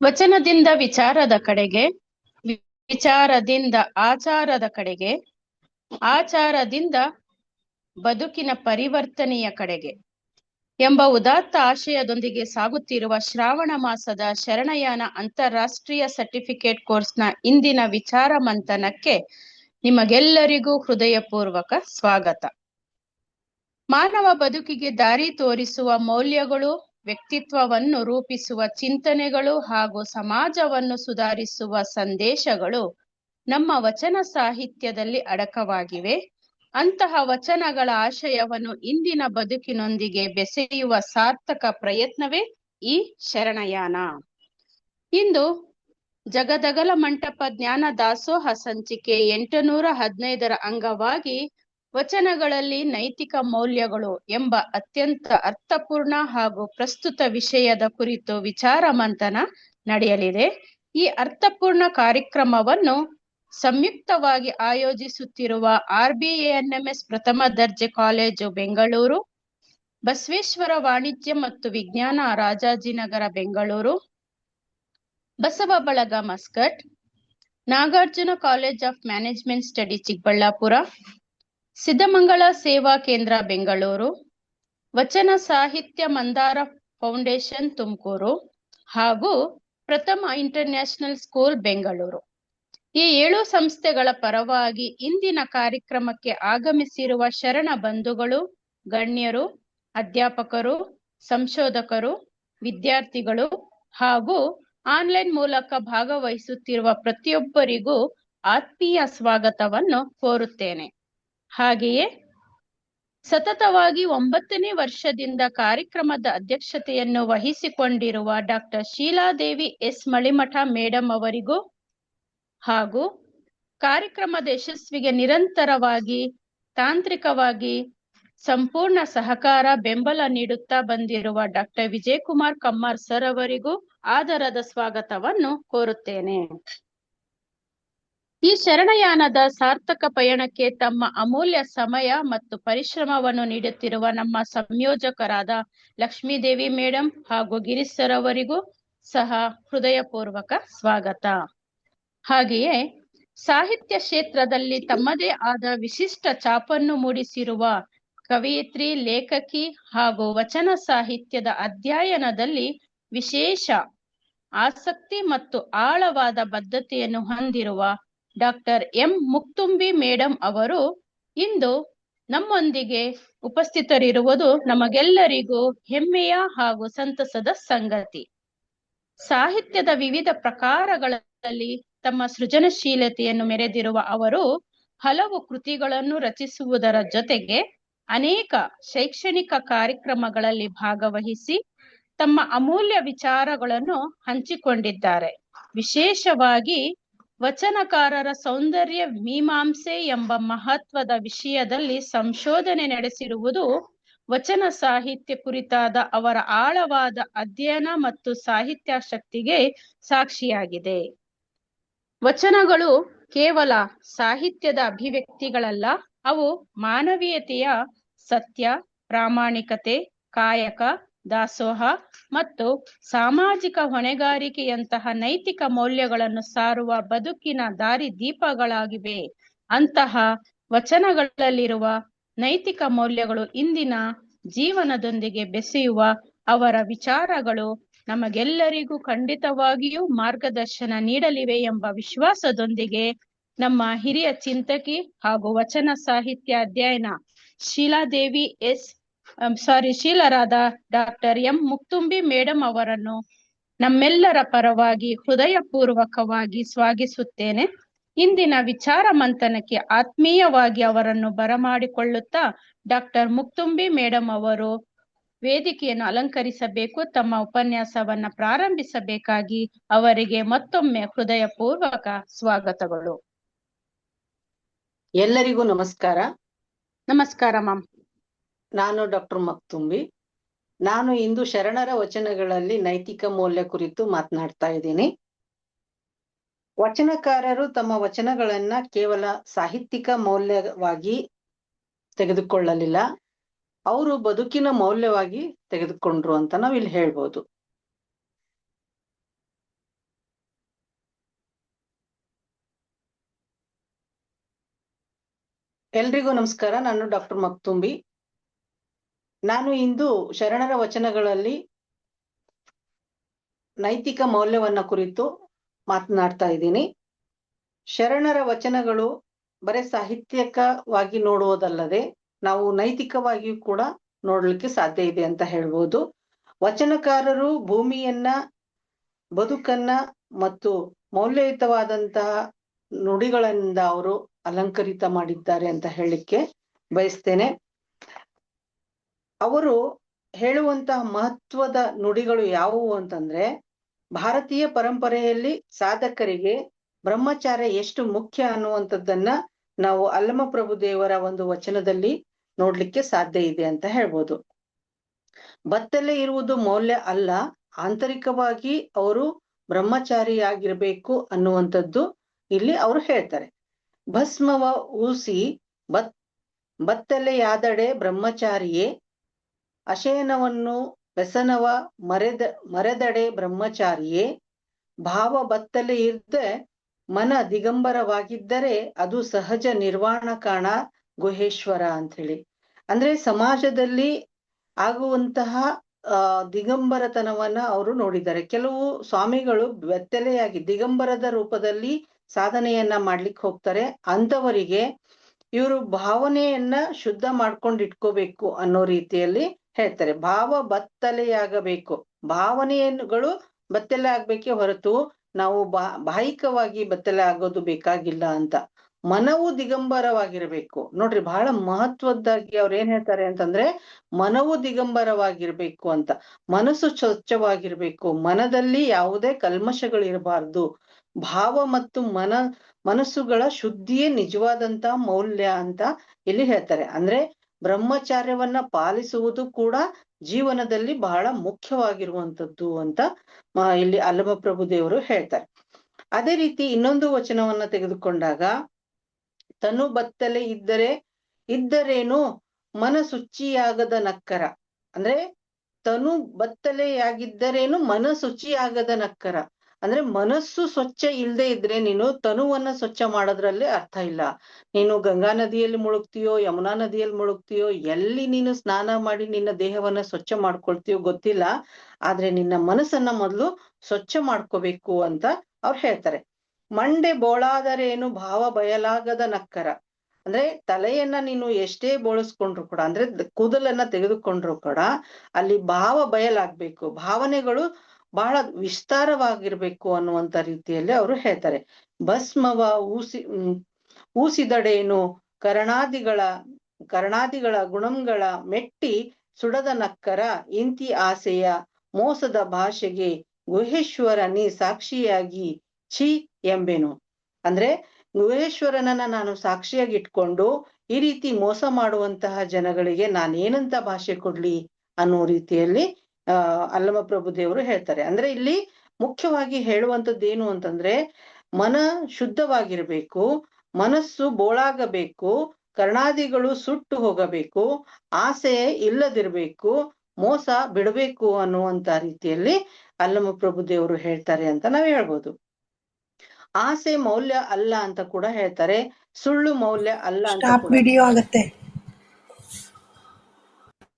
ವಚನದಿಂದ ವಿಚಾರದ ಕಡೆಗೆ, ವಿಚಾರದಿಂದ ಆಚಾರದ ಕಡೆಗೆ, ಆಚಾರದಿಂದ ಬದುಕಿನ ಪರಿವರ್ತನೆಯ ಕಡೆಗೆ ಎಂಬ ಉದಾತ್ತ ಆಶಯದೊಂದಿಗೆ ಸಾಗುತ್ತಿರುವ ಶ್ರಾವಣ ಮಾಸದ ಶರಣಯಾನ ಅಂತಾರಾಷ್ಟ್ರೀಯ ಸರ್ಟಿಫಿಕೇಟ್ ಕೋರ್ಸ್ನ ಇಂದಿನ ವಿಚಾರ ಮಂಥನಕ್ಕೆ ನಿಮಗೆಲ್ಲರಿಗೂ ಹೃದಯಪೂರ್ವಕ ಸ್ವಾಗತ. ಮಾನವ ಬದುಕಿಗೆ ದಾರಿ ತೋರಿಸುವ ಮೌಲ್ಯಗಳು, ವ್ಯಕ್ತಿತ್ವವನ್ನು ರೂಪಿಸುವ ಚಿಂತನೆಗಳು ಹಾಗೂ ಸಮಾಜವನ್ನು ಸುಧಾರಿಸುವ ಸಂದೇಶಗಳು ನಮ್ಮ ವಚನ ಸಾಹಿತ್ಯದಲ್ಲಿ ಅಡಕವಾಗಿವೆ. ಅಂತಹ ವಚನಗಳ ಆಶಯವನ್ನು ಇಂದಿನ ಬದುಕಿನೊಂದಿಗೆ ಬೆಸೆಯುವ ಸಾರ್ಥಕ ಪ್ರಯತ್ನವೇ ಈ ಶರಣಯಾನ. ಇಂದು ಜಗದಗಲ ಮಂಟಪ ಜ್ಞಾನ ದಾಸೋಹ ಸಂಚಿಕೆ 815ರ ಅಂಗವಾಗಿ ವಚನಗಳಲ್ಲಿ ನೈತಿಕ ಮೌಲ್ಯಗಳು ಎಂಬ ಅತ್ಯಂತ ಅರ್ಥಪೂರ್ಣ ಹಾಗೂ ಪ್ರಸ್ತುತ ವಿಷಯದ ಕುರಿತು ವಿಚಾರ ಮಂಥನ ನಡೆಯಲಿದೆ. ಈ ಅರ್ಥಪೂರ್ಣ ಕಾರ್ಯಕ್ರಮವನ್ನು ಸಂಯುಕ್ತವಾಗಿ ಆಯೋಜಿಸುತ್ತಿರುವ RBANMS ಪ್ರಥಮ ದರ್ಜೆ ಕಾಲೇಜು ಬೆಂಗಳೂರು, ಬಸವೇಶ್ವರ ವಾಣಿಜ್ಯ ಮತ್ತು ವಿಜ್ಞಾನ Rajajinagar Bengaluru, Basava Balaga Muscat, Nagarjuna college of management study Chikkaballapur, Siddhamangala Seva Kendra Bengaluru, ವಚನ ಸಾಹಿತ್ಯ ಮಂದಾರ ಫೌಂಡೇಶನ್ ತುಮಕೂರು ಹಾಗೂ ಪ್ರಥಮ ಇಂಟರ್ನ್ಯಾಷನಲ್ ಸ್ಕೂಲ್ ಬೆಂಗಳೂರು. ಈ 7 ಸಂಸ್ಥೆಗಳ ಪರವಾಗಿ ಇಂದಿನ ಕಾರ್ಯಕ್ರಮಕ್ಕೆ ಆಗಮಿಸಿರುವ ಶರಣ ಬಂಧುಗಳು, ಗಣ್ಯರು, ಅಧ್ಯಾಪಕರು, ಸಂಶೋಧಕರು, ವಿದ್ಯಾರ್ಥಿಗಳು ಹಾಗೂ ಆನ್ಲೈನ್ ಮೂಲಕ ಭಾಗವಹಿಸುತ್ತಿರುವ ಪ್ರತಿಯೊಬ್ಬರಿಗೂ ಆತ್ಮೀಯ ಸ್ವಾಗತವನ್ನು ಕೋರುತ್ತೇನೆ. ಹಾಗೆಯೇ ಸತತವಾಗಿ 9ನೇ ವರ್ಷದಿಂದ ಕಾರ್ಯಕ್ರಮದ ಅಧ್ಯಕ್ಷತೆಯನ್ನು ವಹಿಸಿಕೊಂಡಿರುವ ಡಾಕ್ಟರ್ ಶೀಲಾದೇವಿ ಎಸ್ ಮಳಿಮಠ ಮೇಡಂ ಅವರಿಗೂ ಹಾಗೂ ಕಾರ್ಯಕ್ರಮದ ಯಶಸ್ವಿಗೆ ನಿರಂತರವಾಗಿ ತಾಂತ್ರಿಕವಾಗಿ ಸಂಪೂರ್ಣ ಸಹಕಾರ ಬೆಂಬಲ ನೀಡುತ್ತಾ ಬಂದಿರುವ ಡಾಕ್ಟರ್ ವಿಜಯಕುಮಾರ್ ಕಮ್ಮಾರ್ ಸರ್ ಅವರಿಗೂ ಆದರದ ಸ್ವಾಗತವನ್ನು ಕೋರುತ್ತೇನೆ. ಈ ಶರಣಯಾನದ ಸಾರ್ಥಕ ಪಯಣಕ್ಕೆ ತಮ್ಮ ಅಮೂಲ್ಯ ಸಮಯ ಮತ್ತು ಪರಿಶ್ರಮವನ್ನು ನೀಡುತ್ತಿರುವ ನಮ್ಮ ಸಂಯೋಜಕರಾದ ಲಕ್ಷ್ಮೀದೇವಿ ಮೇಡಂ ಹಾಗೂ ಗಿರೀಶ್ ಸರ್ ಅವರಿಗೂ ಸಹ ಹೃದಯಪೂರ್ವಕ ಸ್ವಾಗತ. ಹಾಗೆಯೇ ಸಾಹಿತ್ಯ ಕ್ಷೇತ್ರದಲ್ಲಿ ತಮ್ಮದೇ ಆದ ವಿಶಿಷ್ಟ ಛಾಪನ್ನು ಮೂಡಿಸಿರುವ ಕವಯಿತ್ರಿ, ಲೇಖಕಿ ಹಾಗೂ ವಚನ ಸಾಹಿತ್ಯದ ಅಧ್ಯಯನದಲ್ಲಿ ವಿಶೇಷ ಆಸಕ್ತಿ ಮತ್ತು ಆಳವಾದ ಬದ್ಧತೆಯನ್ನು ಹೊಂದಿರುವ ಡಾಕ್ಟರ್ ಎಂ ಮುಕ್ತುಂಬಿ ಮೇಡಂ ಅವರು ಇಂದು ನಮ್ಮೊಂದಿಗೆ ಉಪಸ್ಥಿತರಿರುವುದು ನಮಗೆಲ್ಲರಿಗೂ ಹೆಮ್ಮೆಯ ಹಾಗೂ ಸಂತಸದ ಸಂಗತಿ. ಸಾಹಿತ್ಯದ ವಿವಿಧ ಪ್ರಕಾರಗಳಲ್ಲಿ ತಮ್ಮ ಸೃಜನಶೀಲತೆಯನ್ನು ಮೆರೆದಿರುವ ಅವರು ಹಲವು ಕೃತಿಗಳನ್ನು ರಚಿಸುವುದರ ಜೊತೆಗೆ ಅನೇಕ ಶೈಕ್ಷಣಿಕ ಕಾರ್ಯಕ್ರಮಗಳಲ್ಲಿ ಭಾಗವಹಿಸಿ ತಮ್ಮ ಅಮೂಲ್ಯ ವಿಚಾರಗಳನ್ನು ಹಂಚಿಕೊಂಡಿದ್ದಾರೆ. ವಿಶೇಷವಾಗಿ ವಚನಕಾರರ ಸೌಂದರ್ಯ ಮೀಮಾಂಸೆ ಎಂಬ ಮಹತ್ವದ ವಿಷಯದಲ್ಲಿ ಸಂಶೋಧನೆ ನಡೆಸಿರುವುದು ವಚನ ಸಾಹಿತ್ಯ ಕುರಿತಾದ ಅವರ ಆಳವಾದ ಅಧ್ಯಯನ ಮತ್ತು ಸಾಹಿತ್ಯಾಸಕ್ತಿಗೆ ಸಾಕ್ಷಿಯಾಗಿದೆ. ವಚನಗಳು ಕೇವಲ ಸಾಹಿತ್ಯದ ಅಭಿವ್ಯಕ್ತಿಗಳಲ್ಲ, ಅವು ಮಾನವೀಯತೆಯ ಸತ್ಯ, ಪ್ರಾಮಾಣಿಕತೆ, ಕಾಯಕ, ದಾಸೋಹ ಮತ್ತು ಸಾಮಾಜಿಕ ಹೊಣೆಗಾರಿಕೆಯಂತಹ ನೈತಿಕ ಮೌಲ್ಯಗಳನ್ನು ಸಾರುವ ಬದುಕಿನ ದಾರಿ ದೀಪಗಳಾಗಿವೆ. ಅಂತಹ ವಚನಗಳಲ್ಲಿರುವ ನೈತಿಕ ಮೌಲ್ಯಗಳು ಇಂದಿನ ಜೀವನದೊಂದಿಗೆ ಬೆಸೆಯುವ ಅವರ ವಿಚಾರಗಳು ನಮಗೆಲ್ಲರಿಗೂ ಖಂಡಿತವಾಗಿಯೂ ಮಾರ್ಗದರ್ಶನ ನೀಡಲಿವೆ ಎಂಬ ವಿಶ್ವಾಸದೊಂದಿಗೆ ನಮ್ಮ ಹಿರಿಯ ಚಿಂತಕಿ ಹಾಗೂ ವಚನ ಸಾಹಿತ್ಯ ಅಧ್ಯಯನ ಶೀಲರಾದ ಡಾಕ್ಟರ್ ಎಂ ಮುಕ್ತುಂಬಿ ಮೇಡಂ ಅವರನ್ನು ನಮ್ಮೆಲ್ಲರ ಪರವಾಗಿ ಹೃದಯಪೂರ್ವಕವಾಗಿ ಸ್ವಾಗತಿಸುತ್ತೇನೆ. ಇಂದಿನ ವಿಚಾರ ಮಂಥನಕ್ಕೆ ಆತ್ಮೀಯವಾಗಿ ಅವರನ್ನು ಬರಮಾಡಿಕೊಳ್ಳುತ್ತಾ ಡಾಕ್ಟರ್ ಮುಕ್ತುಂಬಿ ಮೇಡಂ ಅವರು ವೇದಿಕೆಯನ್ನು ಅಲಂಕರಿಸಬೇಕು, ತಮ್ಮ ಉಪನ್ಯಾಸವನ್ನ ಪ್ರಾರಂಭಿಸಬೇಕಾಗಿ ಅವರಿಗೆ ಮತ್ತೊಮ್ಮೆ ಹೃದಯಪೂರ್ವಕ ಸ್ವಾಗತಗಳು. ಎಲ್ಲರಿಗೂ ನಮಸ್ಕಾರ. ನಮಸ್ಕಾರ ಮ್ಯಾಮ್. ನಾನು ಡಾಕ್ಟರ್ ಮಕ್ತುಂಬಿ. ನಾನು ಇಂದು ಶರಣರ ವಚನಗಳಲ್ಲಿ ನೈತಿಕ ಮೌಲ್ಯ ಕುರಿತು ಮಾತನಾಡ್ತಾ ಇದ್ದೀನಿ. ವಚನಕಾರರು ತಮ್ಮ ವಚನಗಳನ್ನ ಕೇವಲ ಸಾಹಿತ್ಯಿಕ ಮೌಲ್ಯವಾಗಿ ತೆಗೆದುಕೊಳ್ಳಲಿಲ್ಲ, ಅವರು ಬದುಕಿನ ಮೌಲ್ಯವಾಗಿ ತೆಗೆದುಕೊಂಡ್ರು ಅಂತ ನಾವ್ ಇಲ್ಲಿ ಹೇಳ್ಬೋದು. ಎಲ್ರಿಗೂ ನಮಸ್ಕಾರ. ನಾನು ಡಾಕ್ಟರ್ ಮಕ್ತುಂಬಿ. ನಾನು ಇಂದು ಶರಣರ ವಚನಗಳಲ್ಲಿ ನೈತಿಕ ಮೌಲ್ಯವನ್ನ ಕುರಿತು ಮಾತನಾಡ್ತಾ ಇದ್ದೀನಿ. ಶರಣರ ವಚನಗಳು ಬರೀ ಸಾಹಿತ್ಯಿಕವಾಗಿ ನೋಡುವುದಲ್ಲದೆ ನಾವು ನೈತಿಕವಾಗಿಯೂ ಕೂಡ ನೋಡ್ಲಿಕ್ಕೆ ಸಾಧ್ಯ ಇದೆ ಅಂತ ಹೇಳ್ಬೋದು. ವಚನಕಾರರು ಭೂಮಿಯನ್ನ, ಬದುಕನ್ನ ಮತ್ತು ಮೌಲ್ಯಯುತವಾದಂತಹ ನುಡಿಗಳಿಂದ ಅವರು ಅಲಂಕರಿತ ಮಾಡಿದ್ದಾರೆ ಅಂತ ಹೇಳಲಿಕ್ಕೆ ಬಯಸ್ತೇನೆ. ಅವರು ಹೇಳುವಂತಹ ಮಹತ್ವದ ನುಡಿಗಳು ಯಾವುವು ಅಂತಂದ್ರೆ, ಭಾರತೀಯ ಪರಂಪರೆಯಲ್ಲಿ ಸಾಧಕರಿಗೆ ಬ್ರಹ್ಮಚಾರ್ಯ ಎಷ್ಟು ಮುಖ್ಯ ಅನ್ನುವಂಥದ್ದನ್ನ ನಾವು ಅಲ್ಲಮಪ್ರಭು ದೇವರ ಒಂದು ವಚನದಲ್ಲಿ ನೋಡ್ಲಿಕ್ಕೆ ಸಾಧ್ಯ ಇದೆ ಅಂತ ಹೇಳ್ಬೋದು. ಬತ್ತಲೆ ಇರುವುದು ಮೌಲ್ಯ ಅಲ್ಲ, ಆಂತರಿಕವಾಗಿ ಅವರು ಬ್ರಹ್ಮಚಾರಿಯಾಗಿರ್ಬೇಕು ಅನ್ನುವಂಥದ್ದು ಇಲ್ಲಿ ಅವರು ಹೇಳ್ತಾರೆ. ಭಸ್ಮವ ಊಸಿ ಬತ್ತಲೆಯಾದಡೆ ಬ್ರಹ್ಮಚಾರಿಯೇ, ಅಶಯನವನ್ನು ವ್ಯಸನವ ಮರೆದಡೆ ಬ್ರಹ್ಮಚಾರಿಯೇ, ಭಾವ ಬತ್ತಲೆ ಇರ್ದೆ ಮನ ದಿಗಂಬರವಾಗಿದ್ದರೆ ಅದು ಸಹಜ ನಿರ್ವಾಣ ಕಾಣ ಗುಹೇಶ್ವರ ಅಂತ ಹೇಳಿ. ಅಂದ್ರೆ ಸಮಾಜದಲ್ಲಿ ಆಗುವಂತಹ ದಿಗಂಬರತನವನ್ನ ಅವರು ನೋಡಿದ್ದಾರೆ. ಕೆಲವು ಸ್ವಾಮಿಗಳು ಬೆತ್ತಲೆಯಾಗಿ ದಿಗಂಬರದ ರೂಪದಲ್ಲಿ ಸಾಧನೆಯನ್ನ ಮಾಡ್ಲಿಕ್ಕೆ ಹೋಗ್ತಾರೆ. ಅಂಥವರಿಗೆ ಇವರು ಭಾವನೆಯನ್ನ ಶುದ್ಧ ಮಾಡ್ಕೊಂಡು ಇಟ್ಕೋಬೇಕು ಅನ್ನೋ ರೀತಿಯಲ್ಲಿ ಹೇಳ್ತಾರೆ. ಭಾವ ಬತ್ತಲೆಯಾಗಬೇಕು, ಭಾವನೆಗಳು ಬತ್ತಲೆ ಆಗ್ಬೇಕೇ ಹೊರತು ನಾವು ಬಾಹಿಕವಾಗಿ ಬತ್ತಲೆ ಆಗೋದು ಬೇಕಾಗಿಲ್ಲ ಅಂತ. ಮನವು ದಿಗಂಬರವಾಗಿರ್ಬೇಕು. ನೋಡ್ರಿ, ಬಹಳ ಮಹತ್ವದ್ದಾಗಿ ಅವ್ರು ಏನ್ ಹೇಳ್ತಾರೆ ಅಂತಂದ್ರೆ, ಮನವು ದಿಗಂಬರವಾಗಿರ್ಬೇಕು ಅಂತ. ಮನಸ್ಸು ಸ್ವಚ್ಛವಾಗಿರ್ಬೇಕು, ಮನದಲ್ಲಿ ಯಾವುದೇ ಕಲ್ಮಶಗಳಿರಬಾರ್ದು. ಭಾವ ಮತ್ತು ಮನಸ್ಸುಗಳ ಶುದ್ಧಿಯೇ ನಿಜವಾದಂತ ಮೌಲ್ಯ ಅಂತ ಇಲ್ಲಿ ಹೇಳ್ತಾರೆ. ಅಂದ್ರೆ ಬ್ರಹ್ಮಚಾರ್ಯವನ್ನ ಪಾಲಿಸುವುದು ಕೂಡ ಜೀವನದಲ್ಲಿ ಬಹಳ ಮುಖ್ಯವಾಗಿರುವಂತದ್ದು ಅಂತ ಇಲ್ಲಿ ಅಲ್ಲಮಪ್ರಭು ದೇವರು ಹೇಳ್ತಾರೆ. ಅದೇ ರೀತಿ ಇನ್ನೊಂದು ವಚನವನ್ನ ತೆಗೆದುಕೊಂಡಾಗ, ತನು ಬತ್ತಲೆ ಇದ್ದರೇನು ಮನ ಶುಚಿಯಾಗದ ನಕ್ಕರ. ಅಂದ್ರೆ ತನು ಬತ್ತಲೆಯಾಗಿದ್ದರೇನು ಮನ ಶುಚಿಯಾಗದ ನಕ್ಕರ. ಅಂದ್ರೆ ಮನಸ್ಸು ಸ್ವಚ್ಛ ಇಲ್ಲದೆ ಇದ್ರೆ ನೀನು ತನುವನ್ನ ಸ್ವಚ್ಛ ಮಾಡೋದ್ರಲ್ಲಿ ಅರ್ಥ ಇಲ್ಲ. ನೀನು ಗಂಗಾ ನದಿಯಲ್ಲಿ ಮುಳುಗ್ತೀಯೋ, ಯಮುನಾ ನದಿಯಲ್ಲಿ ಮುಳುಗ್ತೀಯೋ, ಎಲ್ಲಿ ನೀನು ಸ್ನಾನ ಮಾಡಿ ನಿನ್ನ ದೇಹವನ್ನ ಸ್ವಚ್ಛ ಮಾಡ್ಕೊಳ್ತೀಯೋ ಗೊತ್ತಿಲ್ಲ. ಆದ್ರೆ ನಿನ್ನ ಮನಸ್ಸನ್ನ ಮೊದಲು ಸ್ವಚ್ಛ ಮಾಡ್ಕೋಬೇಕು ಅಂತ ಅವ್ರು ಹೇಳ್ತಾರೆ. ಮಂಡೆ ಬೋಳಾದರೇನು ಭಾವ ಬಯಲಾಗದ ನಕ್ಕರ. ಅಂದ್ರೆ ತಲೆಯನ್ನ ನೀನು ಎಷ್ಟೇ ಬೋಳಿಸ್ಕೊಂಡ್ರು ಕೂಡ, ಅಂದ್ರೆ ಕೂದಲನ್ನ ತೆಗೆದುಕೊಂಡ್ರು ಕೂಡ ಅಲ್ಲಿ ಭಾವ ಬಯಲಾಗ್ಬೇಕು, ಭಾವನೆಗಳು ಬಹಳ ವಿಸ್ತಾರವಾಗಿರ್ಬೇಕು ಅನ್ನುವಂತ ರೀತಿಯಲ್ಲಿ ಅವರು ಹೇಳ್ತಾರೆ. ಭಸ್ಮವ ಊಸಿದಡೇನು ಕರಣಾದಿಗಳ ಗುಣಂಗಳ ಮೆಟ್ಟಿ ಸುಡದ ನಕ್ಕರ, ಇಂತಿ ಆಸೆಯ ಮೋಸದ ಭಾಷೆಗೆ ಗುಹೇಶ್ವರನಿ ಸಾಕ್ಷಿಯಾಗಿ ಛೀ ಎಂಬೆನು. ಅಂದ್ರೆ ಗುಹೇಶ್ವರನನ್ನ ನಾನು ಸಾಕ್ಷಿಯಾಗಿ ಇಟ್ಕೊಂಡು ಈ ರೀತಿ ಮೋಸ ಮಾಡುವಂತಹ ಜನಗಳಿಗೆ ನಾನೇನಂತ ಭಾಷೆ ಕೊಡ್ಲಿ ಅನ್ನೋ ರೀತಿಯಲ್ಲಿ ಅಲ್ಲಮಪ್ರಭು ದೇವರು ಹೇಳ್ತಾರೆ. ಅಂದ್ರೆ ಇಲ್ಲಿ ಮುಖ್ಯವಾಗಿ ಹೇಳುವಂಥದ್ದೇನು ಅಂತಂದ್ರೆ, ಮನ ಶುದ್ಧವಾಗಿರ್ಬೇಕು, ಮನಸ್ಸು ಬೋಳಾಗಬೇಕು, ಕರ್ಣಾದಿಗಳು ಸುಟ್ಟು ಹೋಗಬೇಕು, ಆಸೆ ಇಲ್ಲದಿರ್ಬೇಕು, ಮೋಸ ಬಿಡಬೇಕು ಅನ್ನುವಂತ ರೀತಿಯಲ್ಲಿ ಅಲ್ಲಮಪ್ರಭು ದೇವರು ಹೇಳ್ತಾರೆ ಅಂತ ನಾವ್ ಹೇಳ್ಬೋದು. ಆಸೆ ಮೌಲ್ಯ ಅಲ್ಲ ಅಂತ ಕೂಡ ಹೇಳ್ತಾರೆ, ಸುಳ್ಳು ಮೌಲ್ಯ ಅಲ್ಲ ಅಂತ ಕೂಡ.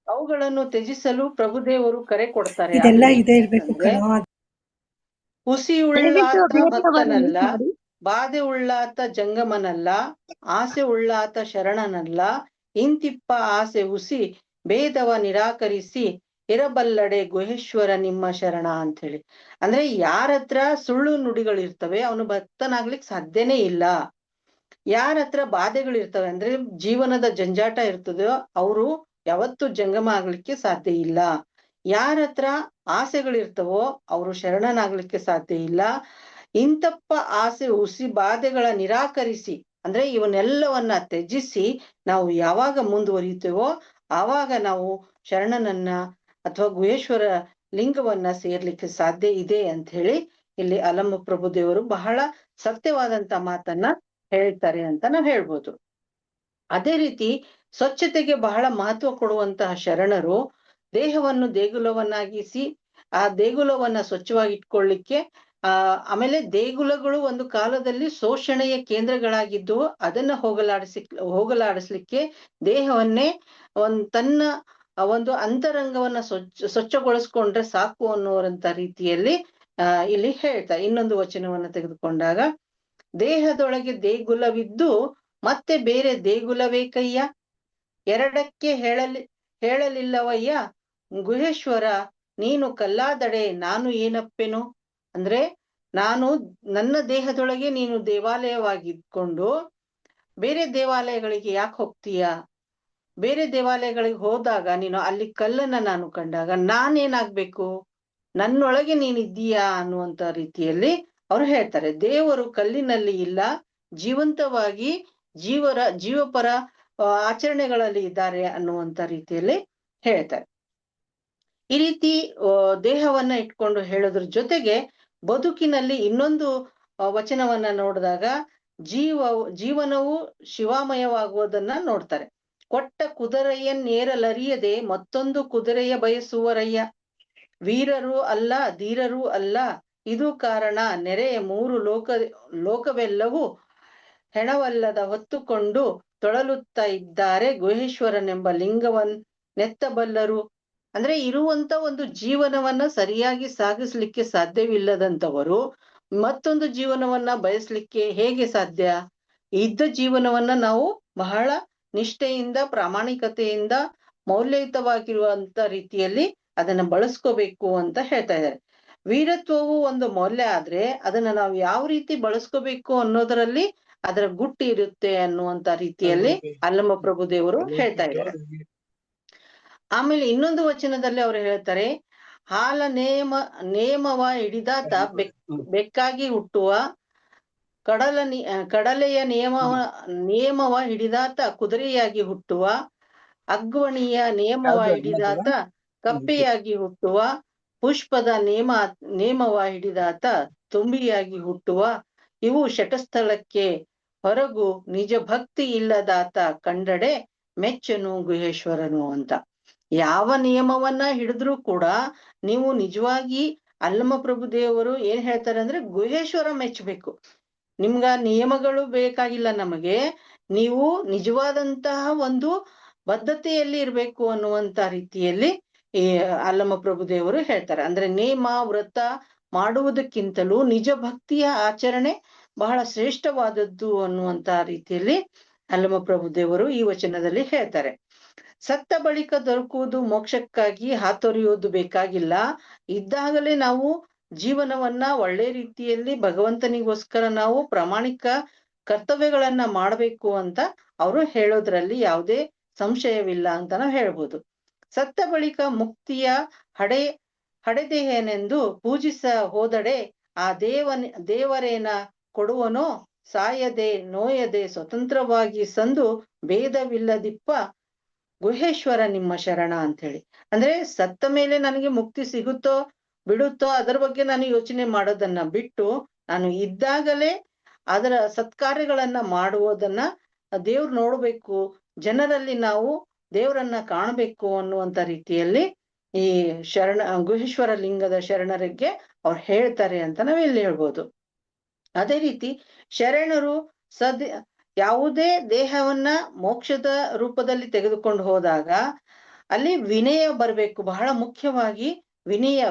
ಅವುಗಳನ್ನು ತ್ಯಜಿಸಲು ಪ್ರಭುದೇವರು ಕರೆ ಕೊಡ್ತಾರೆ. ಹುಸಿ ಉಳ್ಳಾತ ಭಕ್ತನಲ್ಲ, ಬಾಧೆ ಉಳ್ಳಾತ ಜಂಗಮನಲ್ಲ, ಆಸೆ ಉಳ್ಳಾತ ಶರಣನಲ್ಲ, ಇಂತಿಪ್ಪ ಆಸೆ ಹುಸಿ ಭೇದವ ನಿರಾಕರಿಸಿ ಇರಬಲ್ಲಡೆ ಗುಹೇಶ್ವರ ನಿಮ್ಮ ಶರಣ ಅಂತ ಹೇಳಿ. ಅಂದ್ರೆ ಯಾರತ್ರ ಸುಳ್ಳು ನುಡಿಗಳಿರ್ತವೆ ಅವನು ಭಕ್ತನಾಗ್ಲಿಕ್ಕೆ ಸಾಧ್ಯನೇ ಇಲ್ಲ. ಯಾರತ್ರ ಬಾಧೆಗಳಿರ್ತವೆ ಅಂದ್ರೆ ಜೀವನದ ಜಂಜಾಟ ಇರ್ತದೋ ಅವರು ಯಾವತ್ತೂ ಜಂಗಮ ಆಗ್ಲಿಕ್ಕೆ ಸಾಧ್ಯ ಇಲ್ಲ. ಯಾರತ್ರ ಆಸೆಗಳಿರ್ತವೋ ಅವರು ಶರಣನಾಗ್ಲಿಕ್ಕೆ ಸಾಧ್ಯ ಇಲ್ಲ. ಇಂತಪ್ಪ ಆಸೆ ಹುಸಿ ಬಾಧೆಗಳ ನಿರಾಕರಿಸಿ, ಅಂದ್ರೆ ಇವನ್ನೆಲ್ಲವನ್ನ ತ್ಯಜಿಸಿ ನಾವು ಯಾವಾಗ ಮುಂದುವರಿತೇವೋ ಆವಾಗ ನಾವು ಶರಣನನ್ನ ಅಥವಾ ಗುಹೇಶ್ವರ ಲಿಂಗವನ್ನ ಸೇರ್ಲಿಕ್ಕೆ ಸಾಧ್ಯ ಇದೆ ಅಂತ ಹೇಳಿ ಇಲ್ಲಿ ಅಲ್ಲಮಪ್ರಭು ದೇವರು ಬಹಳ ಸತ್ಯವಾದಂತ ಮಾತನ್ನ ಹೇಳ್ತಾರೆ ಅಂತ ನಾವ್ ಹೇಳ್ಬೋದು. ಅದೇ ರೀತಿ ಸ್ವಚ್ಛತೆಗೆ ಬಹಳ ಮಹತ್ವ ಕೊಡುವಂತಹ ಶರಣರು ದೇಹವನ್ನು ದೇಗುಲವನ್ನಾಗಿಸಿ ಆ ದೇಗುಲವನ್ನ ಸ್ವಚ್ಛವಾಗಿ ಇಟ್ಕೊಳ್ಳಿಕ್ಕೆ ಆಮೇಲೆ ದೇಗುಲಗಳು ಒಂದು ಕಾಲದಲ್ಲಿ ಶೋಷಣೆಯ ಕೇಂದ್ರಗಳಾಗಿದ್ದು ಅದನ್ನ ಹೋಗಲಾಡಿಸ್ಲಿಕ್ಕೆ ದೇಹವನ್ನೇ ತನ್ನ ಒಂದು ಅಂತರಂಗವನ್ನ ಸ್ವಚ್ಛಗೊಳಿಸ್ಕೊಂಡ್ರೆ ಸಾಕು ಅನ್ನುವಂತ ರೀತಿಯಲ್ಲಿ ಇಲ್ಲಿ ಹೇಳ್ತಾರೆ. ಇನ್ನೊಂದು ವಚನವನ್ನ ತೆಗೆದುಕೊಂಡಾಗ, ದೇಹದೊಳಗೆ ದೇಗುಲವಿದ್ದು ಮತ್ತೆ ಬೇರೆ ದೇಗುಲವೇಕಯ್ಯ, ಎರಡಕ್ಕೆ ಹೇಳಲಿಲ್ಲವಯ್ಯ ಗುಹೇಶ್ವರ, ನೀನು ಕಲ್ಲಾದಡೆ ನಾನು ಏನಪ್ಪೆನು. ಅಂದ್ರೆ ನನ್ನ ದೇಹದೊಳಗೆ ನೀನು ದೇವಾಲಯವಾಗಿದ್ಕೊಂಡು ಬೇರೆ ದೇವಾಲಯಗಳಿಗೆ ಯಾಕೆ ಹೋಗ್ತೀಯ? ಬೇರೆ ದೇವಾಲಯಗಳಿಗೆ ಹೋದಾಗ ನೀನು ಅಲ್ಲಿ ಕಲ್ಲನ್ನ ನಾನು ಕಂಡಾಗ ನಾನೇನಾಗ್ಬೇಕು? ನನ್ನೊಳಗೆ ನೀನಿದ್ದೀಯಾ ಅನ್ನುವಂತ ರೀತಿಯಲ್ಲಿ ಅವ್ರು ಹೇಳ್ತಾರೆ. ದೇವರು ಕಲ್ಲಿನಲ್ಲಿ ಇಲ್ಲ, ಜೀವಂತವಾಗಿ ಜೀವಪರ ಆಚರಣೆಗಳಲ್ಲಿ ಇದ್ದಾರೆ ಅನ್ನುವಂತ ರೀತಿಯಲ್ಲಿ ಹೇಳ್ತಾರೆ. ಈ ರೀತಿ ದೇಹವನ್ನ ಇಟ್ಕೊಂಡು ಹೇಳೋದ್ರ ಜೊತೆಗೆ ಬದುಕಿನಲ್ಲಿ ಇನ್ನೊಂದು ವಚನವನ್ನ ನೋಡಿದಾಗ ಜೀವನವು ಶಿವಾಮಯವಾಗುವುದನ್ನ ನೋಡ್ತಾರೆ. ಕೊಟ್ಟ ಕುದುರೆಯನ್ನೇರಲರಿಯದೆ ಮತ್ತೊಂದು ಕುದುರೆಯ ಬಯಸುವರಯ್ಯ, ವೀರರೂ ಅಲ್ಲ ಧೀರರೂ ಅಲ್ಲ, ಇದು ಕಾರಣ ನೆರೆಯ ಮೂರು ಲೋಕವೆಲ್ಲವೂ ಹೆಣವಲ್ಲದ ಹೊತ್ತುಕೊಂಡು ತೊಳಲುತ್ತಾ ಇದ್ದಾರೆ ಗುಹೇಶ್ವರನೆಂಬ ಲಿಂಗವನ್ನೆತ್ತಬಲ್ಲರು. ಅಂದ್ರೆ ಇರುವಂತ ಒಂದು ಜೀವನವನ್ನ ಸರಿಯಾಗಿ ಸಾಗಿಸ್ಲಿಕ್ಕೆ ಸಾಧ್ಯವಿಲ್ಲದಂತವರು ಮತ್ತೊಂದು ಜೀವನವನ್ನ ಬಯಸ್ಲಿಕ್ಕೆ ಹೇಗೆ ಸಾಧ್ಯ? ಇದ್ದ ಜೀವನವನ್ನ ನಾವು ಬಹಳ ನಿಷ್ಠೆಯಿಂದ, ಪ್ರಾಮಾಣಿಕತೆಯಿಂದ, ಮೌಲ್ಯಯುತವಾಗಿರುವಂತ ರೀತಿಯಲ್ಲಿ ಅದನ್ನ ಬಳಸ್ಕೋಬೇಕು ಅಂತ ಹೇಳ್ತಾ ಇದ್ದಾರೆ. ವೀರತ್ವವು ಒಂದು ಮೌಲ್ಯ ಆದ್ರೆ ಅದನ್ನ ನಾವು ಯಾವ ರೀತಿ ಬಳಸ್ಕೋಬೇಕು ಅನ್ನೋದರಲ್ಲಿ ಅದರ ಗುಟ್ಟು ಇರುತ್ತೆ ಅನ್ನುವಂತ ರೀತಿಯಲ್ಲಿ ಅಲ್ಲಮ ಪ್ರಭು ದೇವರು ಹೇಳ್ತಾ ಇದ್ದಾರೆ. ಆಮೇಲೆ ಇನ್ನೊಂದು ವಚನದಲ್ಲಿ ಅವರು ಹೇಳ್ತಾರೆ, ಹಾಲ ನೇಮವ ಹಿಡಿದಾತ ಬೆಕ್ಕಾಗಿ ಹುಟ್ಟುವ, ಕಡಲೆಯ ನೇಮವ ಹಿಡಿದಾತ ಕುದುರೆಯಾಗಿ ಹುಟ್ಟುವ, ಅಗ್ವಣಿಯ ನೇಮವ ಹಿಡಿದಾತ ಕಪ್ಪೆಯಾಗಿ ಹುಟ್ಟುವ, ಪುಷ್ಪದ ನೇಮವ ಹಿಡಿದಾತ ತುಂಬಿಯಾಗಿ ಹುಟ್ಟುವ, ಇವು ಶಟಸ್ಥಳಕ್ಕೆ ಹೊರಗು ನಿಜ ಭಕ್ತಿ ಇಲ್ಲದಾತ ಕಂಡಡೆ ಮೆಚ್ಚನು ಗುಹೇಶ್ವರನು ಅಂತ. ಯಾವ ನಿಯಮವನ್ನ ಹಿಡಿದ್ರೂ ಕೂಡ ನೀವು ನಿಜವಾಗಿ ಅಲ್ಲಮ ಪ್ರಭು ದೇವರು ಏನ್ ಹೇಳ್ತಾರೆ ಅಂದ್ರೆ ಗುಹೇಶ್ವರ ಮೆಚ್ಚಬೇಕು. ನಿಮ್ಗ ನಿಯಮಗಳು ಬೇಕಾಗಿಲ್ಲ, ನಮಗೆ ನೀವು ನಿಜವಾದಂತಹ ಒಂದು ಬದ್ಧತೆಯಲ್ಲಿ ಇರ್ಬೇಕು ಅನ್ನುವಂತ ರೀತಿಯಲ್ಲಿ ಈ ಅಲ್ಲಮ ಪ್ರಭು ದೇವರು ಹೇಳ್ತಾರೆ. ಅಂದ್ರೆ ನೇಮ ವ್ರತ ಮಾಡುವುದಕ್ಕಿಂತಲೂ ನಿಜ ಭಕ್ತಿಯ ಆಚರಣೆ ಬಹಳ ಶ್ರೇಷ್ಠವಾದದ್ದು ಅನ್ನುವಂತ ರೀತಿಯಲ್ಲಿ ಅಲ್ಲಮ ಪ್ರಭು ದೇವರು ಈ ವಚನದಲ್ಲಿ ಹೇಳ್ತಾರೆ. ಸತ್ತ ಬಳಿಕ ದೊರಕುವುದು ಮೋಕ್ಷಕ್ಕಾಗಿ ಹಾತೊರೆಯುವುದು ಬೇಕಾಗಿಲ್ಲ, ಇದ್ದಾಗಲೇ ನಾವು ಜೀವನವನ್ನ ಒಳ್ಳೆ ರೀತಿಯಲ್ಲಿ ಭಗವಂತನಿಗೋಸ್ಕರ ನಾವು ಪ್ರಾಮಾಣಿಕ ಕರ್ತವ್ಯಗಳನ್ನ ಮಾಡಬೇಕು ಅಂತ ಅವರು ಹೇಳೋದ್ರಲ್ಲಿ ಯಾವುದೇ ಸಂಶಯವಿಲ್ಲ ಅಂತ ನಾವು ಹೇಳ್ಬೋದು. ಸತ್ತ ಬಳಿಕ ಮುಕ್ತಿಯ ಹಡೆದೇಹನೆಂದು ಪೂಜಿಸ ಹೋದಡೆ ಆ ದೇವರೇನ ಕೊಡುವನೋ, ಸಾಯದೆ ನೋಯದೆ ಸ್ವತಂತ್ರವಾಗಿ ಸಂದು ಭೇದವಿಲ್ಲದಿಪ್ಪ ಗುಹೇಶ್ವರ ನಿಮ್ಮ ಶರಣ ಅಂತ ಹೇಳಿ. ಅಂದ್ರೆ ಸತ್ತ ಮೇಲೆ ನನಗೆ ಮುಕ್ತಿ ಸಿಗುತ್ತೋ ಬಿಡುತ್ತೋ ಅದರ ಬಗ್ಗೆ ನಾನು ಯೋಚನೆ ಮಾಡೋದನ್ನ ಬಿಟ್ಟು ನಾನು ಇದ್ದಾಗಲೇ ಅದರ ಸತ್ಕಾರ್ಯಗಳನ್ನ ಮಾಡುವುದನ್ನ ದೇವ್ರು ನೋಡ್ಬೇಕು, ಜನರಲ್ಲಿ ನಾವು ದೇವರನ್ನ ಕಾಣಬೇಕು ಅನ್ನುವಂತ ರೀತಿಯಲ್ಲಿ ಈ ಗುಹೇಶ್ವರ ಲಿಂಗದ ಶರಣರಿಗೆ ಅವ್ರು ಹೇಳ್ತಾರೆ ಅಂತ ನಾವಿಲ್ಲಿ ಹೇಳ್ಬೋದು. ಅದೇ ರೀತಿ ಶರಣರು ಯಾವುದೇ ದೇಹವನ್ನ ಮೋಕ್ಷದ ರೂಪದಲ್ಲಿ ತೆಗೆದುಕೊಂಡು ಹೋದಾಗ ಅಲ್ಲಿ ವಿನಯ ಬರಬೇಕು. ಬಹಳ ಮುಖ್ಯವಾಗಿ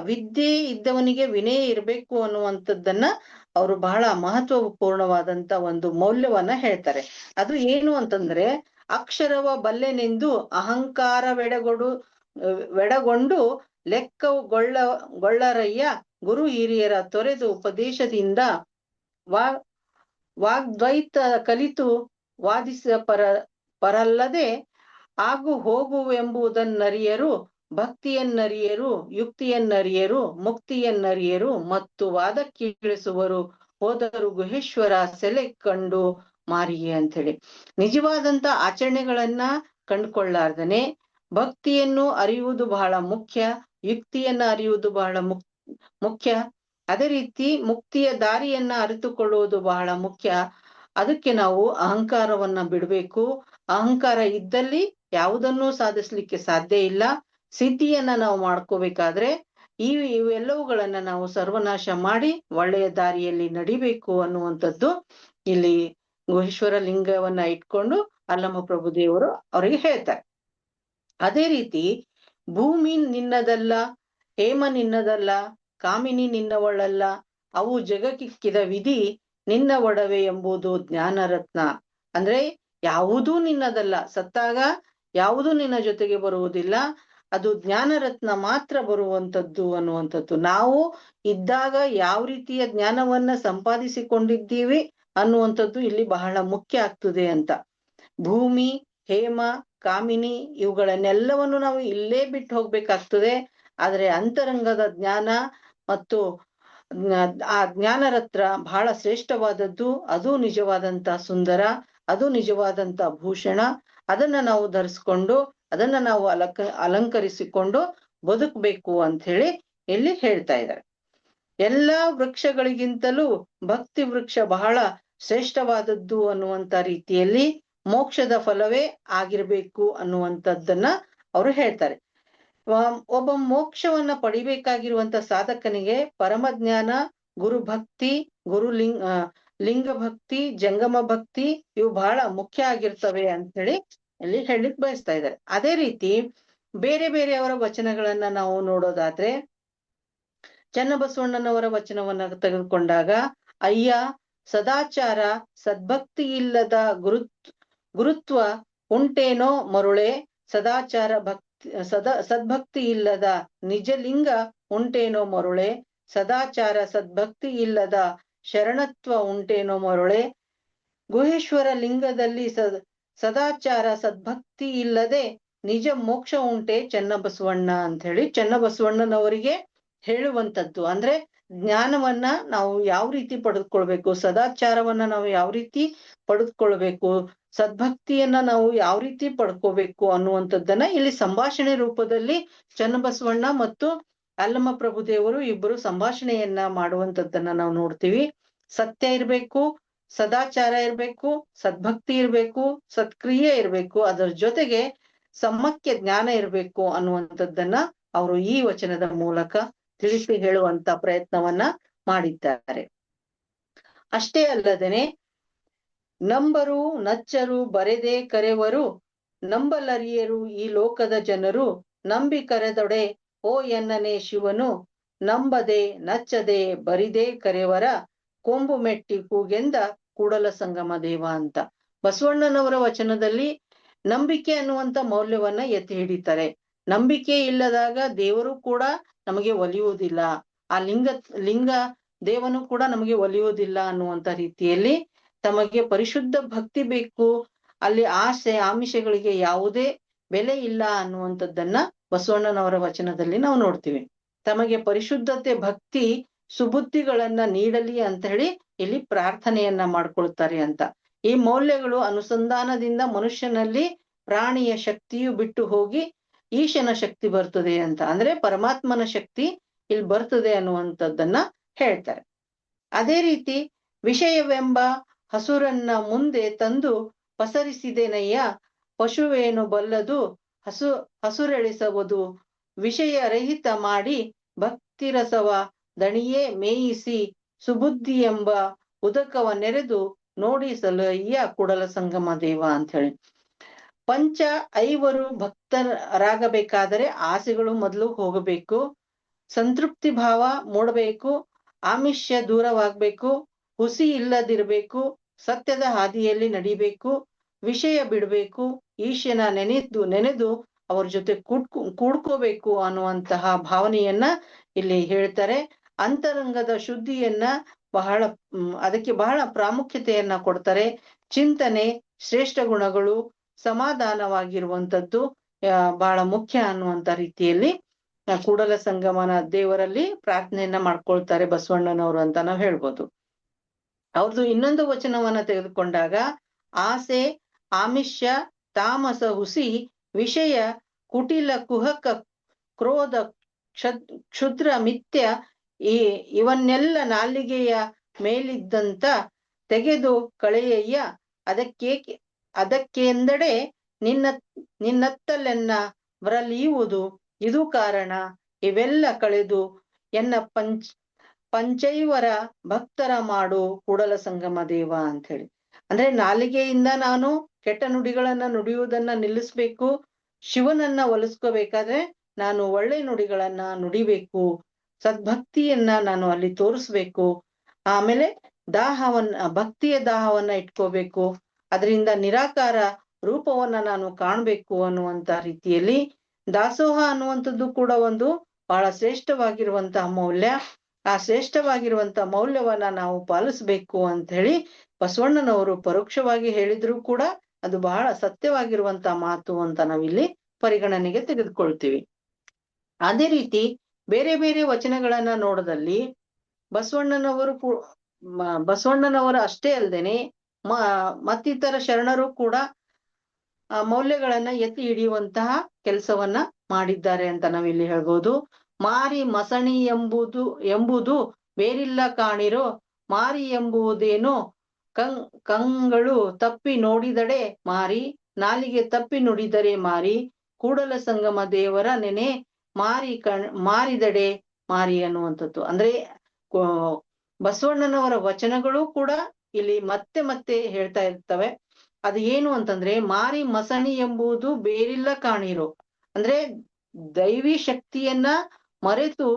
ವಿದ್ಯೆ ಇದ್ದವನಿಗೆ ವಿನಯ ಇರಬೇಕು ಅನ್ನುವಂಥದ್ದನ್ನ ಅವರು ಬಹಳ ಮಹತ್ವಪೂರ್ಣವಾದಂತ ಒಂದು ಮೌಲ್ಯವನ್ನ ಹೇಳ್ತಾರೆ. ಅದು ಏನು ಅಂತಂದ್ರೆ, ಅಕ್ಷರವ ಬಲ್ಲೆನೆಂದು ವೆಡಗೊಂಡು ಗೊಳ್ಳರಯ್ಯ ಗುರು ಹಿರಿಯರ ತೊರೆದು ಉಪದೇಶದಿಂದ ವಾಗ್ದ್ವೈತ ಕಲಿತು ವಾದಿಸ ಪರಲ್ಲದೆ ಆಗು ಹೋಗುವೆಂಬುದನ್ನರಿಯರು, ಭಕ್ತಿಯನ್ನರಿಯರು, ಯುಕ್ತಿಯನ್ನರಿಯರು, ಮುಕ್ತಿಯನ್ನರಿಯರು ಮತ್ತು ವಾದಕ್ಕೀಳಿಸುವರು, ಹೋದರು ಗುಹೇಶ್ವರ ಸೆಲೆ ಕಂಡು ಮಾರಿಯೇ ಅಂತ ಹೇಳಿ. ನಿಜವಾದಂತ ಆಚರಣೆಗಳನ್ನ ಕಂಡುಕೊಳ್ಳಾರ್ದನೆ ಭಕ್ತಿಯನ್ನು ಅರಿಯುವುದು ಬಹಳ ಮುಖ್ಯ, ಯುಕ್ತಿಯನ್ನ ಅರಿಯುವುದು ಬಹಳ ಮುಖ್ಯ. ಅದೇ ರೀತಿ ಮುಕ್ತಿಯ ದಾರಿಯನ್ನ ಅರಿತುಕೊಳ್ಳುವುದು ಬಹಳ ಮುಖ್ಯ. ಅದಕ್ಕೆ ನಾವು ಅಹಂಕಾರವನ್ನ ಬಿಡಬೇಕು. ಅಹಂಕಾರ ಇದ್ದಲ್ಲಿ ಯಾವುದನ್ನೂ ಸಾಧಿಸ್ಲಿಕ್ಕೆ ಸಾಧ್ಯ ಇಲ್ಲ. ಸಿದ್ಧಿಯನ್ನ ನಾವು ಮಾಡ್ಕೋಬೇಕಾದ್ರೆ ಇವೆಲ್ಲವುಗಳನ್ನ ನಾವು ಸರ್ವನಾಶ ಮಾಡಿ ಒಳ್ಳೆಯ ದಾರಿಯಲ್ಲಿ ನಡಿಬೇಕು ಅನ್ನುವಂಥದ್ದು ಇಲ್ಲಿ ಗುಹೇಶ್ವರ ಲಿಂಗವನ್ನ ಇಟ್ಕೊಂಡು ಅಲ್ಲಮ ಪ್ರಭು ದೇವರು ಅವರಿಗೆ ಹೇಳ್ತಾರೆ. ಅದೇ ರೀತಿ ಭೂಮಿ ನಿನ್ನದಲ್ಲ, ಹೇಮ ನಿನ್ನದಲ್ಲ, ಕಾಮಿನಿ ನಿನ್ನವಳಲ್ಲ, ಅವು ಜಗಕ್ಕಿಕ್ಕಿದ ವಿಧಿ ನಿನ್ನ ಒಡವೆ ಎಂಬುದು ಜ್ಞಾನರತ್ನ. ಅಂದ್ರೆ ಯಾವುದೂ ನಿನ್ನದಲ್ಲ, ಸತ್ತಾಗ ಯಾವುದೂ ನಿನ್ನ ಜೊತೆಗೆ ಬರುವುದಿಲ್ಲ, ಅದು ಜ್ಞಾನರತ್ನ ಮಾತ್ರ ಬರುವಂಥದ್ದು ಅನ್ನುವಂಥದ್ದು. ನಾವು ಇದ್ದಾಗ ಯಾವ ರೀತಿಯ ಜ್ಞಾನವನ್ನ ಸಂಪಾದಿಸಿಕೊಂಡಿದ್ದೀವಿ ಅನ್ನುವಂಥದ್ದು ಇಲ್ಲಿ ಬಹಳ ಮುಖ್ಯ ಆಗ್ತದೆ ಅಂತ. ಭೂಮಿ, ಹೇಮ, ಕಾಮಿನಿ ಇವುಗಳನ್ನೆಲ್ಲವನ್ನು ನಾವು ಇಲ್ಲೇ ಬಿಟ್ಟು ಹೋಗ್ಬೇಕಾಗ್ತದೆ. ಆದ್ರೆ ಅಂತರಂಗದ ಜ್ಞಾನ ಮತ್ತು ಆ ಜ್ಞಾನರತ್ನ ಬಹಳ ಶ್ರೇಷ್ಠವಾದದ್ದು, ಅದು ನಿಜವಾದಂತ ಸುಂದರ, ಅದು ನಿಜವಾದಂತ ಭೂಷಣ. ಅದನ್ನ ನಾವು ಧರಿಸ್ಕೊಂಡು ಅದನ್ನ ನಾವು ಅಲಂಕರಿಸಿಕೊಂಡು ಬದುಕಬೇಕು ಅಂತ ಹೇಳಿ ಇಲ್ಲಿ ಹೇಳ್ತಾ ಇದ್ದಾರೆ. ಎಲ್ಲಾ ವೃಕ್ಷಗಳಿಗಿಂತಲೂ ಭಕ್ತಿ ವೃಕ್ಷ ಬಹಳ ಶ್ರೇಷ್ಠವಾದದ್ದು ಅನ್ನುವಂತ ರೀತಿಯಲ್ಲಿ ಮೋಕ್ಷದ ಫಲವೇ ಆಗಿರ್ಬೇಕು ಅನ್ನುವಂಥದ್ದನ್ನ ಅವರು ಹೇಳ್ತಾರೆ. ಒಬ್ಬ ಮೋಕ್ಷವನ್ನ ಪಡಿಬೇಕಾಗಿರುವಂತ ಸಾಧಕನಿಗೆ ಪರಮಜ್ಞಾನ, ಗುರುಭಕ್ತಿ, ಲಿಂಗ ಭಕ್ತಿ, ಜಂಗಮ ಭಕ್ತಿ ಇವು ಬಹಳ ಮುಖ್ಯ ಆಗಿರ್ತವೆ ಅಂತ ಹೇಳಿ ಇಲ್ಲಿ ಹೇಳಿಕ್ ಬಯಸ್ತಾ ಇದ್ದಾರೆ. ಅದೇ ರೀತಿ ಬೇರೆ ಬೇರೆಯವರ ವಚನಗಳನ್ನ ನಾವು ನೋಡೋದಾದ್ರೆ ಚನ್ನಬಸವಣ್ಣನವರ ವಚನವನ್ನ ತೆಗೆದುಕೊಂಡಾಗ, ಅಯ್ಯ ಸದಾಚಾರ ಸದ್ಭಕ್ತಿ ಇಲ್ಲದ ಗುರುತ್ವ ಉಂಟೇನೋ ಮರುಳೆ, ಸದಾಚಾರ ಸದ್ಭಕ್ತಿ ಇಲ್ಲದ ನಿಜಲಿಂಗ ಉಂಟೇನೋ ಮರುಳೆ, ಸದಾಚಾರ ಸದ್ಭಕ್ತಿ ಇಲ್ಲದ ಶರಣತ್ವ ಉಂಟೇನೋ ಮರುಳೆ. ಗುಹೇಶ್ವರ ಲಿಂಗದಲ್ಲಿ ಸದಾಚಾರ ಸದ್ಭಕ್ತಿ ಇಲ್ಲದೆ ನಿಜ ಮೋಕ್ಷ ಉಂಟೆ ಚನ್ನಬಸವಣ್ಣ ಅಂತ ಹೇಳಿ ಚನ್ನಬಸವಣ್ಣನವರಿಗೆ ಹೇಳುವಂಥದ್ದು. ಅಂದ್ರೆ ಜ್ಞಾನವನ್ನ ನಾವು ಯಾವ ರೀತಿ ಪಡೆದುಕೊಳ್ಬೇಕು, ಸದಾಚಾರವನ್ನ ನಾವು ಯಾವ ರೀತಿ ಪಡೆದುಕೊಳ್ಬೇಕು, ಸದ್ಭಕ್ತಿಯನ್ನ ನಾವು ಯಾವ ರೀತಿ ಪಡ್ಕೋಬೇಕು ಅನ್ನುವಂಥದ್ದನ್ನ ಇಲ್ಲಿ ಸಂಭಾಷಣೆ ರೂಪದಲ್ಲಿ ಚನ್ನಬಸವಣ್ಣ ಮತ್ತು ಅಲ್ಲಮ ಪ್ರಭು ದೇವರು ಇಬ್ಬರು ಸಂಭಾಷಣೆಯನ್ನ ಮಾಡುವಂಥದ್ದನ್ನ ನಾವು ನೋಡ್ತೀವಿ. ಸತ್ಯ ಇರ್ಬೇಕು, ಸದಾಚಾರ ಇರ್ಬೇಕು, ಸದ್ಭಕ್ತಿ ಇರ್ಬೇಕು, ಸತ್ಕ್ರಿಯೆ ಇರ್ಬೇಕು, ಅದರ ಜೊತೆಗೆ ಸಮ್ಮಕ್ಯ ಜ್ಞಾನ ಇರ್ಬೇಕು ಅನ್ನುವಂಥದ್ದನ್ನ ಅವರು ಈ ವಚನದ ಮೂಲಕ ತಿಳಿಸಿ ಹೇಳುವಂತ ಪ್ರಯತ್ನವನ್ನ ಮಾಡಿದ್ದಾರೆ. ಅಷ್ಟೇ ಅಲ್ಲದೇನೆ ನಂಬರು ನಚ್ಚರು ಬರೆದೇ ಕರೆವರು, ನಂಬಲರಿಯರು ಈ ಲೋಕದ ಜನರು, ನಂಬಿ ಕರೆದೊಡೆ ಓ ಎನ್ನನೆ ಶಿವನು, ನಂಬದೆ ನಚ್ಚದೆ ಬರಿದೇ ಕರೆವರ, ಕೊಂಬು ಮೆಟ್ಟಿ ಕೂಗೆಂದ ಕೂಡಲ ಸಂಗಮ ದೇವ ಅಂತ. ಬಸವಣ್ಣನವರ ವಚನದಲ್ಲಿ ನಂಬಿಕೆ ಅನ್ನುವಂತ ಮೌಲ್ಯವನ್ನ ಎತ್ತಿ ಹಿಡಿತಾರೆ. ನಂಬಿಕೆ ಇಲ್ಲದಾಗ ದೇವರು ಕೂಡ ನಮಗೆ ಒಲಿಯುವುದಿಲ್ಲ, ಆ ಲಿಂಗ ದೇವನು ಕೂಡ ನಮಗೆ ಒಲಿಯುವುದಿಲ್ಲ ಅನ್ನುವಂತ ರೀತಿಯಲ್ಲಿ ತಮಗೆ ಪರಿಶುದ್ಧ ಭಕ್ತಿ ಬೇಕು, ಅಲ್ಲಿ ಆಸೆ ಆಮಿಷಗಳಿಗೆ ಯಾವುದೇ ಬೆಲೆ ಇಲ್ಲ ಅನ್ನುವಂಥದ್ದನ್ನ ಬಸವಣ್ಣನವರ ವಚನದಲ್ಲಿ ನಾವು ನೋಡ್ತೀವಿ. ತಮಗೆ ಪರಿಶುದ್ಧತೆ ಭಕ್ತಿ ಸುಬುದ್ಧಿಗಳನ್ನ ನೀಡಲಿ ಅಂತ ಹೇಳಿ ಇಲ್ಲಿ ಪ್ರಾರ್ಥನೆಯನ್ನ ಮಾಡ್ಕೊಳ್ತಾರೆ ಅಂತ. ಈ ಮೌಲ್ಯಗಳು ಅನುಸಂಧಾನದಿಂದ ಮನುಷ್ಯನಲ್ಲಿ ಪ್ರಾಣಿಯ ಶಕ್ತಿಯು ಬಿಟ್ಟು ಹೋಗಿ ಈಶನ ಶಕ್ತಿ ಬರ್ತದೆ ಅಂತ, ಅಂದ್ರೆ ಪರಮಾತ್ಮನ ಶಕ್ತಿ ಇಲ್ಲಿ ಬರ್ತದೆ ಅನ್ನುವಂಥದ್ದನ್ನ ಹೇಳ್ತಾರೆ. ಅದೇ ರೀತಿ ವಿಷಯವೆಂಬ ಹಸುರನ್ನ ಮುಂದೆ ತಂದು ಪಸರಿಸಿದೆನಯ್ಯ, ಪಶುವೇನು ಬಲ್ಲದು ಹಸುರೆಳಿಸಬಹುದು, ವಿಷಯ ರಹಿತ ಮಾಡಿ ಭಕ್ತಿರಸವ ದಣಿಯೇ ಮೇಯಿಸಿ, ಸುಬುದ್ಧಿ ಎಂಬ ಉದಕವ ನೆರೆದು ನೋಡಿಸಲು ಅಯ್ಯ ಕೂಡಲ ಸಂಗಮ ದೇವ ಅಂತ ಹೇಳಿ. ಪಂಚ ಐವರು ಭಕ್ತರಾಗಬೇಕಾದರೆ ಆಸೆಗಳು ಮೊದಲು ಹೋಗಬೇಕು, ಸಂತೃಪ್ತಿ ಭಾವ ಮೂಡಬೇಕು, ಆಮಿಷ್ಯ ದೂರವಾಗ್ಬೇಕು, ಹುಸಿ ಇಲ್ಲದಿರ್ಬೇಕು, ಸತ್ಯದ ಹಾದಿಯಲ್ಲಿ ನಡಿಬೇಕು, ವಿಷಯ ಬಿಡ್ಬೇಕು, ಈಶನ ನೆನೆದು ಅವ್ರ ಜೊತೆ ಕೂಡ್ಕೋಬೇಕು ಅನ್ನುವಂತಹ ಭಾವನೆಯನ್ನ ಇಲ್ಲಿ ಹೇಳ್ತಾರೆ. ಅಂತರಂಗದ ಶುದ್ಧಿಯನ್ನ ಅದಕ್ಕೆ ಬಹಳ ಪ್ರಾಮುಖ್ಯತೆಯನ್ನ ಕೊಡ್ತಾರೆ. ಚಿಂತನೆ, ಶ್ರೇಷ್ಠ ಗುಣಗಳು, ಸಮಾಧಾನವಾಗಿರುವಂತದ್ದು ಬಹಳ ಮುಖ್ಯ ಅನ್ನುವಂತ ರೀತಿಯಲ್ಲಿ ಕೂಡಲ ಸಂಗಮನ ದೇವರಲ್ಲಿ ಪ್ರಾರ್ಥನೆಯನ್ನ ಮಾಡ್ಕೊಳ್ತಾರೆ ಬಸವಣ್ಣನವರು ಅಂತ ನಾವ್ ಹೇಳ್ಬೋದು. ಅವ್ರದ್ದು ಇನ್ನೊಂದು ವಚನವನ್ನ ತೆಗೆದುಕೊಂಡಾಗ, ಆಸೆ ಆಮಿಷ್ಯ ತಾಮಸ ಹುಸಿ ವಿಷಯ ಕುಟಿಲ ಕುಹಕ ಕ್ರೋಧ ಕ್ಷುದ್ರ ಮಿಥ್ಯ ಇವನ್ನೆಲ್ಲ ನಾಲಿಗೆಯ ಮೇಲಿದ್ದಂತ ತೆಗೆದು ಕಳೆಯಯ್ಯ, ಅದಕ್ಕೆಂದಡೆ ನಿನ್ನತ್ತಲೆನ್ನ ಬರಲಿಯುವುದು ಇದು ಕಾರಣ, ಇವೆಲ್ಲ ಕಳೆದು ಎನ್ನ ಪಂಚೈವರ ಭಕ್ತರ ಮಾಡು ಕೂಡಲ ಸಂಗಮ ದೇವ ಅಂತ ಹೇಳಿ. ಅಂದ್ರೆ ನಾಲಿಗೆಯಿಂದ ನಾನು ಕೆಟ್ಟ ನುಡಿಗಳನ್ನ ನುಡಿಯುವುದನ್ನ ನಿಲ್ಲಿಸ್ಬೇಕು. ಶಿವನನ್ನ ಒಲಿಸ್ಕೋಬೇಕಾದ್ರೆ ನಾನು ಒಳ್ಳೆ ನುಡಿಗಳನ್ನ ನುಡಿಬೇಕು, ಸದ್ಭಕ್ತಿಯನ್ನ ನಾನು ಅಲ್ಲಿ ತೋರಿಸ್ಬೇಕು. ಆಮೇಲೆ ಭಕ್ತಿಯ ದಾಹವನ್ನ ಇಟ್ಕೋಬೇಕು, ಅದರಿಂದ ನಿರಾಕಾರ ರೂಪವನ್ನ ನಾನು ಕಾಣ್ಬೇಕು ಅನ್ನುವಂತ ರೀತಿಯಲ್ಲಿ ದಾಸೋಹ ಅನ್ನುವಂಥದ್ದು ಕೂಡ ಒಂದು ಬಹಳ ಶ್ರೇಷ್ಠವಾಗಿರುವಂತಹ ಮೌಲ್ಯ. ಆ ಶ್ರೇಷ್ಠವಾಗಿರುವಂತಹ ಮೌಲ್ಯವನ್ನ ನಾವು ಪಾಲಿಸ್ಬೇಕು ಅಂತ ಹೇಳಿ ಬಸವಣ್ಣನವರು ಪರೋಕ್ಷವಾಗಿ ಹೇಳಿದ್ರು ಕೂಡ ಅದು ಬಹಳ ಸತ್ಯವಾಗಿರುವಂತಹ ಮಾತು ಅಂತ ನಾವಿಲ್ಲಿ ಪರಿಗಣನೆಗೆ ತೆಗೆದುಕೊಳ್ತೀವಿ. ಅದೇ ರೀತಿ ಬೇರೆ ಬೇರೆ ವಚನಗಳನ್ನ ನೋಡದಲ್ಲಿ ಬಸವಣ್ಣನವರು ಅಷ್ಟೇ ಅಲ್ದೇನೆ ಮತ್ತಿತರ ಶರಣರು ಕೂಡ ಆ ಮೌಲ್ಯಗಳನ್ನ ಎತ್ತಿ ಹಿಡಿಯುವಂತಹ ಕೆಲಸವನ್ನ ಮಾಡಿದ್ದಾರೆ ಅಂತ ನಾವಿಲ್ಲಿ ಹೇಳ್ಬೋದು. ಮಾರಿ ಮಸಣಿ ಎಂಬುದು ಬೇರಿಲ್ಲ ಕಾಣಿರೋ, ಮಾರಿ ಎಂಬುದೇನು ಕಂಗಳು ತಪ್ಪಿ ನೋಡಿದಡೆ ಮಾರಿ, ನಾಲಿಗೆ ತಪ್ಪಿ ನುಡಿದರೆ ಮಾರಿ, ಕೂಡಲ ಸಂಗಮ ದೇವರ ನೆನೆ ಮಾರಿದಡೆ ಮಾರಿ ಅನ್ನುವಂಥದ್ದು. ಅಂದ್ರೆ ಬಸವಣ್ಣನವರ ವಚನಗಳು ಕೂಡ ಇಲ್ಲಿ ಮತ್ತೆ ಮತ್ತೆ ಹೇಳ್ತಾ ಇರ್ತವೆ. ಅದು ಏನು ಅಂತಂದ್ರೆ, ಮಾರಿ ಮಸಣಿ ಎಂಬುದು ಬೇರಿಲ್ಲ ಕಾಣಿರೋ, ಅಂದ್ರೆ ದೈವಿ ಶಕ್ತಿಯನ್ನ ಮರೆತು